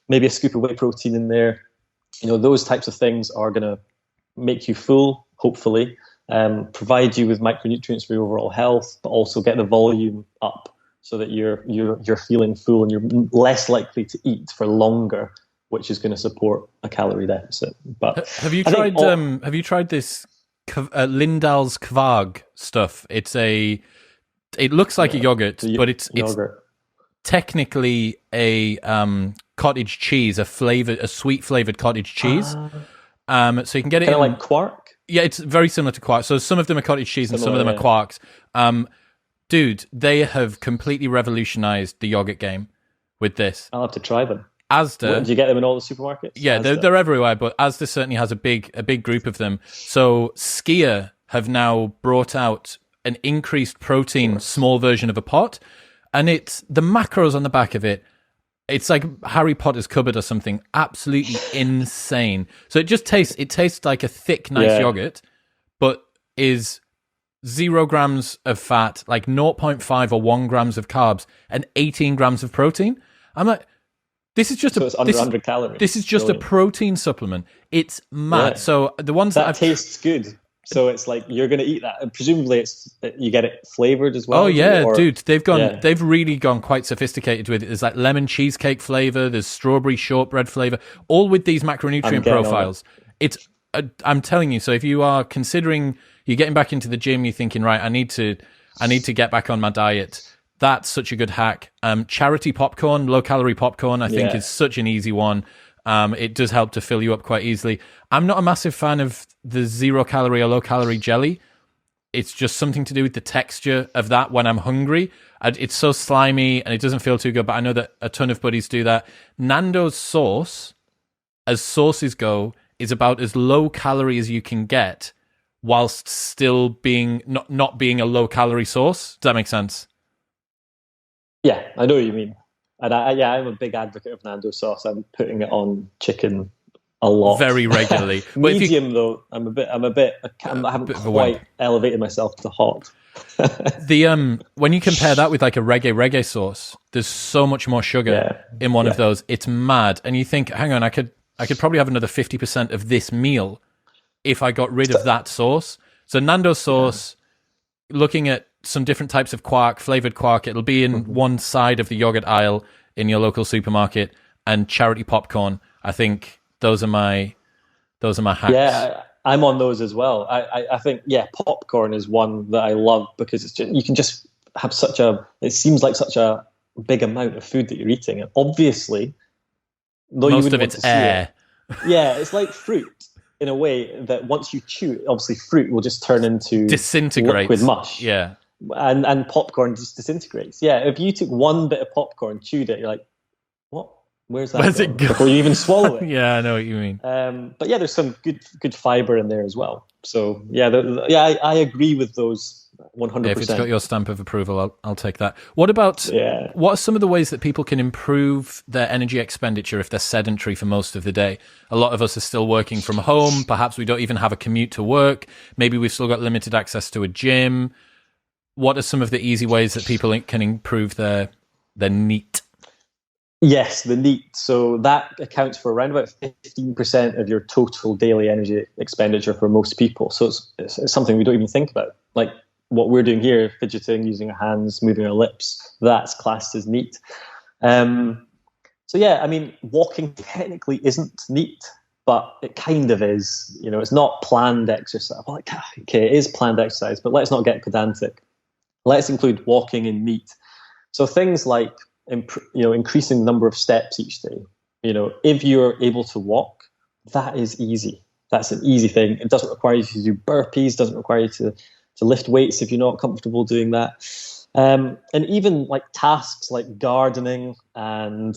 maybe a scoop of whey protein in there, those types of things are going to make you full, hopefully, provide you with micronutrients for your overall health, but also get the volume up so that you're feeling full and you're less likely to eat for longer, which is going to support a calorie deficit. But have you tried this Lindahl's Kvarg stuff? It looks like a yogurt, but it's technically a cottage cheese, a sweet flavored cottage cheese. So you can get it kind of like quark. Yeah, it's very similar to quark. So some of them are cottage cheese and some of them are quarks. Dude, they have completely revolutionized the yogurt game with this. I'll have to try them. Asda. Do you get them in all the supermarkets? Yeah, they're everywhere, but Asda certainly has a big group of them. So Skier have now brought out an increased protein small version of a pot, and it's the macros on the back of it. It's like Harry Potter's cupboard or something. Absolutely insane. So it tastes like a thick, nice yogurt, but is 0 grams of fat, like 0.5 or 1 grams of carbs, and 18 grams of protein. I'm like, this is just it's under 100 calories. This is just a protein supplement. It's mad. Yeah. So the ones that tastes good. So it's like you're going to eat that, and presumably you get it flavored as well. Oh yeah, dude, they've really gone quite sophisticated with it. There's like lemon cheesecake flavor, there's strawberry shortbread flavor, all with these macronutrient profiles. I'm telling you. So if you are considering you're getting back into the gym, you're thinking, right, I need to get back on my diet. That's such a good hack. Charity popcorn, low calorie popcorn, I think is such an easy one. It does help to fill you up quite easily. I'm not a massive fan of the 0 calorie or low calorie jelly. It's just something to do with the texture of that when I'm hungry. It's so slimy and it doesn't feel too good, but I know that a ton of buddies do that. Nando's sauce, as sauces go, is about as low calorie as you can get whilst still being not being a low calorie sauce. Does that make sense? Yeah, I know what you mean. And I'm a big advocate of Nando's sauce. I'm putting it on chicken a lot, very regularly. Medium though, I haven't quite elevated myself to hot. When you compare that with like a reggae sauce, there's so much more sugar in one of those. It's mad, and you think, hang on, I could probably have another 50% of this meal if I got rid of that sauce. So Nando's sauce, looking at some different types of quark, flavored quark, it'll be in one side of the yogurt aisle in your local supermarket, and charity popcorn. I think those are my hacks. Yeah, I'm on those as well. I think popcorn is one that I love because it's just, you can just have it seems like such a big amount of food that you're eating, and obviously, though most of it's air. It's like fruit in a way that once you chew it, obviously fruit will just turn into liquid mush. Yeah. And popcorn just disintegrates. Yeah, if you took one bit of popcorn, chewed it, you're like, what? Where's it go? Before you even swallow it. Yeah, I know what you mean. But yeah, there's some good fiber in there as well. So yeah, I agree with those 100%. If it's got your stamp of approval, I'll take that. What about, what are some of the ways that people can improve their energy expenditure if they're sedentary for most of the day? A lot of us are still working from home. Perhaps we don't even have a commute to work. Maybe we've still got limited access to a gym. What are some of the easy ways that people can improve their NEAT? Yes, the NEAT. So that accounts for around about 15% of your total daily energy expenditure for most people. So it's something we don't even think about. Like what we're doing here, fidgeting, using our hands, moving our lips, that's classed as NEAT. So yeah, I mean, walking technically isn't NEAT, but it kind of is. You know, it's not planned exercise. Well, okay, it is planned exercise, but let's not get pedantic. Let's include walking in NEAT. So things like increasing the number of steps each day. You know, if you're able to walk, that is easy. That's an easy thing. It doesn't require you to do burpees, doesn't require you to lift weights if you're not comfortable doing that. And even like tasks like gardening and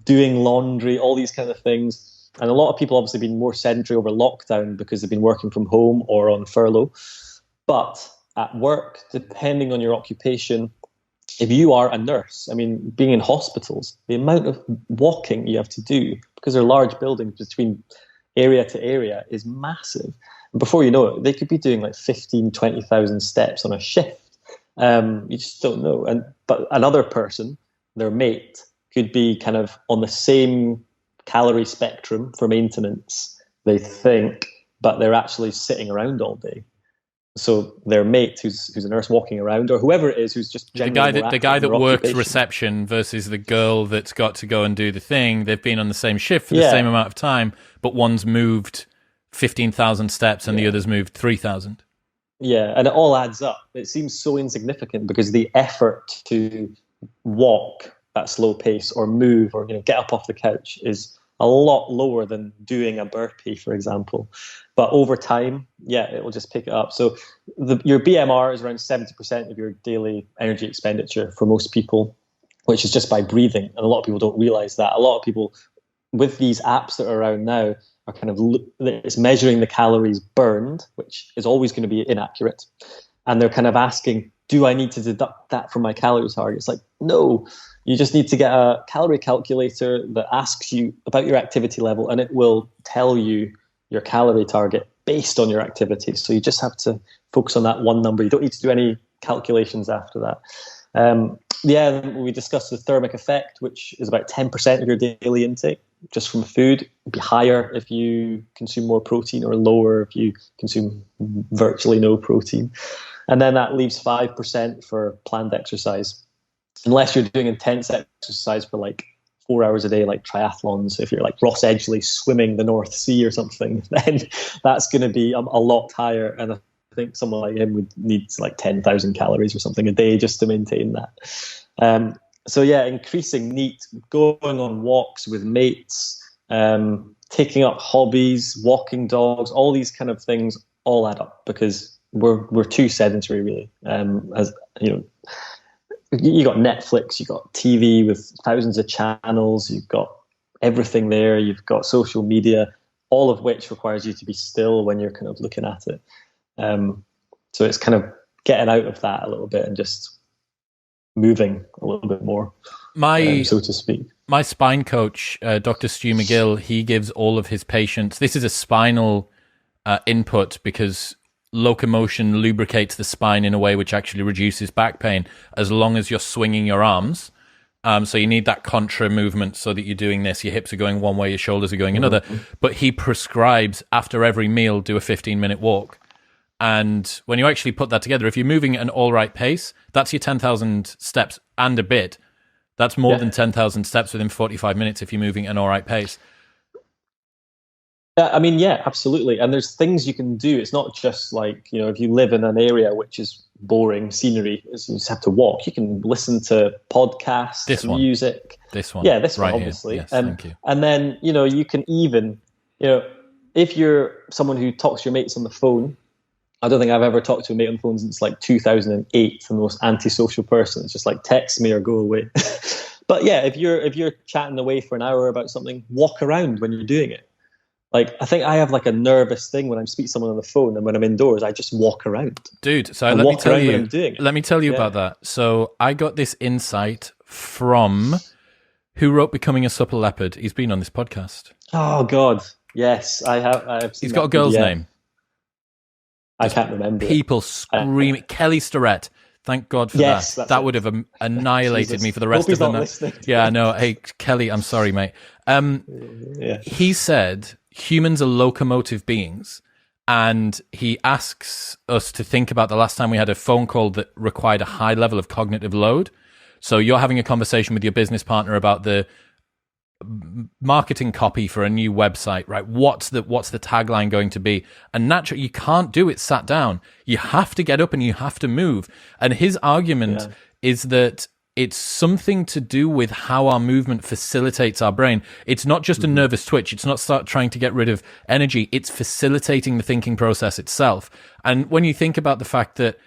doing laundry, all these kind of things. And a lot of people obviously been more sedentary over lockdown because they've been working from home or on furlough. But at work, depending on your occupation, if you are a nurse, I mean, being in hospitals, the amount of walking you have to do, because they're large buildings between area to area, is massive. And before you know it, they could be doing like 15, 20,000 steps on a shift. You just don't know. But another person, their mate, could be kind of on the same calorie spectrum for maintenance, they think, but they're actually sitting around all day. So their mate, who's a nurse walking around, or whoever it is, who's just the guy that works reception versus the girl that's got to go and do the thing. They've been on the same shift for the same amount of time, but one's moved 15,000 steps and the other's moved 3,000. Yeah, and it all adds up. It seems so insignificant because the effort to walk at slow pace or move or get up off the couch is a lot lower than doing a burpee, for example. But over time, it will just pick it up. So your BMR is around 70% of your daily energy expenditure for most people, which is just by breathing. And a lot of people don't realize that. A lot of people with these apps that are around now are kind of, it's measuring the calories burned, which is always going to be inaccurate. And they're kind of asking, do I need to deduct that from my calorie target? It's like, no, you just need to get a calorie calculator that asks you about your activity level, and it will tell you your calorie target based on your activity. So you just have to focus on that one number. You don't need to do any calculations after that. We discussed the thermic effect, which is about 10% of your daily intake just from food. It'd be higher if you consume more protein, or lower if you consume virtually no protein. And then that leaves 5% for planned exercise. Unless you're doing intense exercise for like 4 hours a day, like triathlons, if you're like Ross Edgley swimming the North Sea or something, then that's going to be a lot higher. And I think someone like him would need like 10,000 calories or something a day just to maintain that. Increasing NEAT, going on walks with mates, taking up hobbies, walking dogs, all these kind of things all add up because we're too sedentary, really. As you know, you got Netflix, you got TV with thousands of channels, you've got everything there, you've got social media, all of which requires you to be still when you're kind of looking at it. So it's kind of getting out of that a little bit and just moving a little bit more, so to speak. My spine coach, Dr. Stu McGill, he gives all of his patients, this is a spinal input because locomotion lubricates the spine in a way which actually reduces back pain as long as you're swinging your arms. So you need that contra movement so that you're doing this. Your hips are going one way, your shoulders are going another. But he prescribes after every meal, do a 15-minute walk. And when you actually put that together, if you're moving at an all right pace, that's your 10,000 steps and a bit. That's more than 10,000 steps within 45 minutes if you're moving at an all right pace. Absolutely. And there's things you can do. It's not just like, if you live in an area which is boring scenery, you just have to walk. You can listen to podcasts, music. This one. Yeah, this right one, obviously. Yes, thank you. And then, you can even, if you're someone who talks to your mates on the phone, I don't think I've ever talked to a mate on the phone since like 2008. I'm the most antisocial person. It's just like text me or go away. But yeah, if you're chatting away for an hour about something, walk around when you're doing it. Like, I think I have like a nervous thing when I'm speaking to someone on the phone, and when I'm indoors, I just walk around. Dude, so let me tell you Yeah. about that. So I got this insight from who wrote Becoming a Supple Leopard. He's been on this podcast. Oh God, yes, I have. He's got a girl's name. I can't remember. People screaming. Kelly Starrett. Thank God for that. That would have annihilated me for the rest of the night. Yeah, no. Hey, Kelly, I'm sorry, mate. He said humans are locomotive beings, and he asks us to think about the last time we had a phone call that required a high level of cognitive load. So you're having a conversation with your business partner about the marketing copy for a new website, right? What's the tagline going to be? And naturally, you can't do it sat down. You have to get up and you have to move. And his argument is that it's something to do with how our movement facilitates our brain. It's not just a nervous twitch. It's not trying to get rid of energy. It's facilitating the thinking process itself. And when you think about the fact that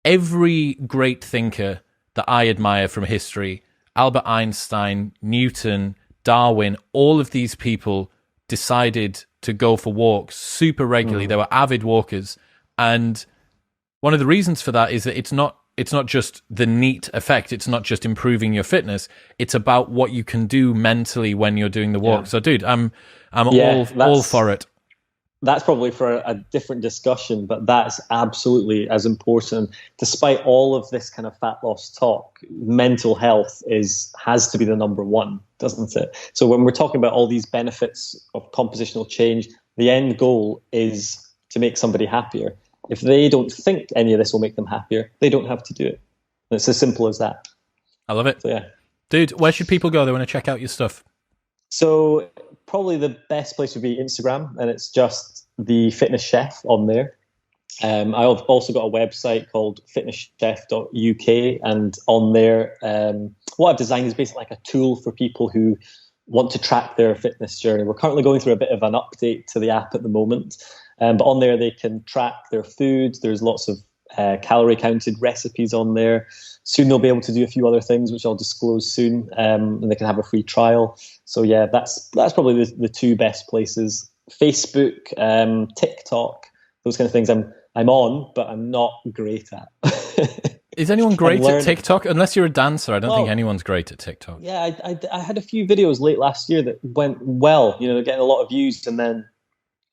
every great thinker that I admire from history, Albert Einstein, Newton, Darwin, all of these people decided to go for walks super regularly. They were avid walkers. And one of the reasons for that is that it's not just the neat effect. It's not just improving your fitness. It's about what you can do mentally when you're doing the walk. So, dude, I'm all for it. That's probably for a different discussion, but that's absolutely as important. Despite all of this kind of fat loss talk, mental health has to be the number one, doesn't it? So when we're talking about all these benefits of compositional change, the end goal is to make somebody happier. If they don't think any of this will make them happier, they don't have to do it. And it's as simple as that. I love it. So, yeah. Dude, where should people go? They want to check out your stuff. So probably the best place would be Instagram, and it's just the Fitness Chef on there. I've also got a website called fitnesschef.uk, and on there, what I've designed is basically like a tool for people who want to track their fitness journey. We're currently going through a bit of an update to the app at the moment, but on there they can track their food. There's lots of calorie counted recipes on there. Soon they'll be able to do a few other things, which I'll disclose soon, and they can have a free trial. So yeah, that's probably the two best places. Facebook, TikTok, those kind of things I'm on, but I'm not great at. Is anyone great at TikTok? Unless you're a dancer, I don't think anyone's great at TikTok. Yeah, I had a few videos late last year that went well, they're getting a lot of views, and then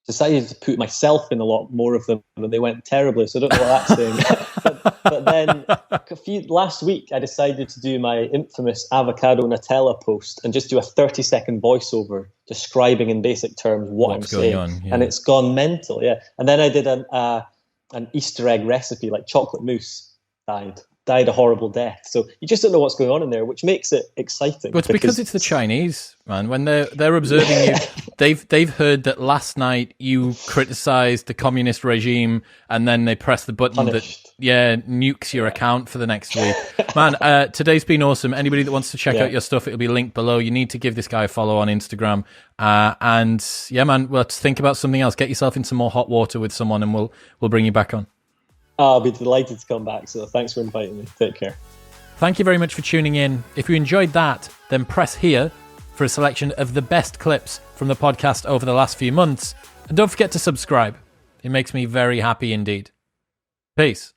decided to put myself in a lot more of them, and they went terribly, so I don't know what that's saying. but then last week, I decided to do my infamous avocado Nutella post and just do a 30-second voiceover describing in basic terms what's I'm saying. On, yeah. And it's gone mental, yeah. And then I did an Easter egg recipe, like chocolate mousse died a horrible death. So you just don't know what's going on in there, which makes it exciting. But it's because it's the Chinese, man. When they're observing you, they've heard that last night you criticized the communist regime, and then they press the button that nukes your account for the next week. Man, today's been awesome. Anybody that wants to check out your stuff, it'll be linked below. You need to give this guy a follow on Instagram. And yeah, man, let's think about something else. Get yourself in some more hot water with someone, and we'll bring you back on. I'll be delighted to come back, so thanks for inviting me. Take care. Thank you very much for tuning in. If you enjoyed that, then press here for a selection of the best clips from the podcast over the last few months. And don't forget to subscribe. It makes me very happy indeed. Peace.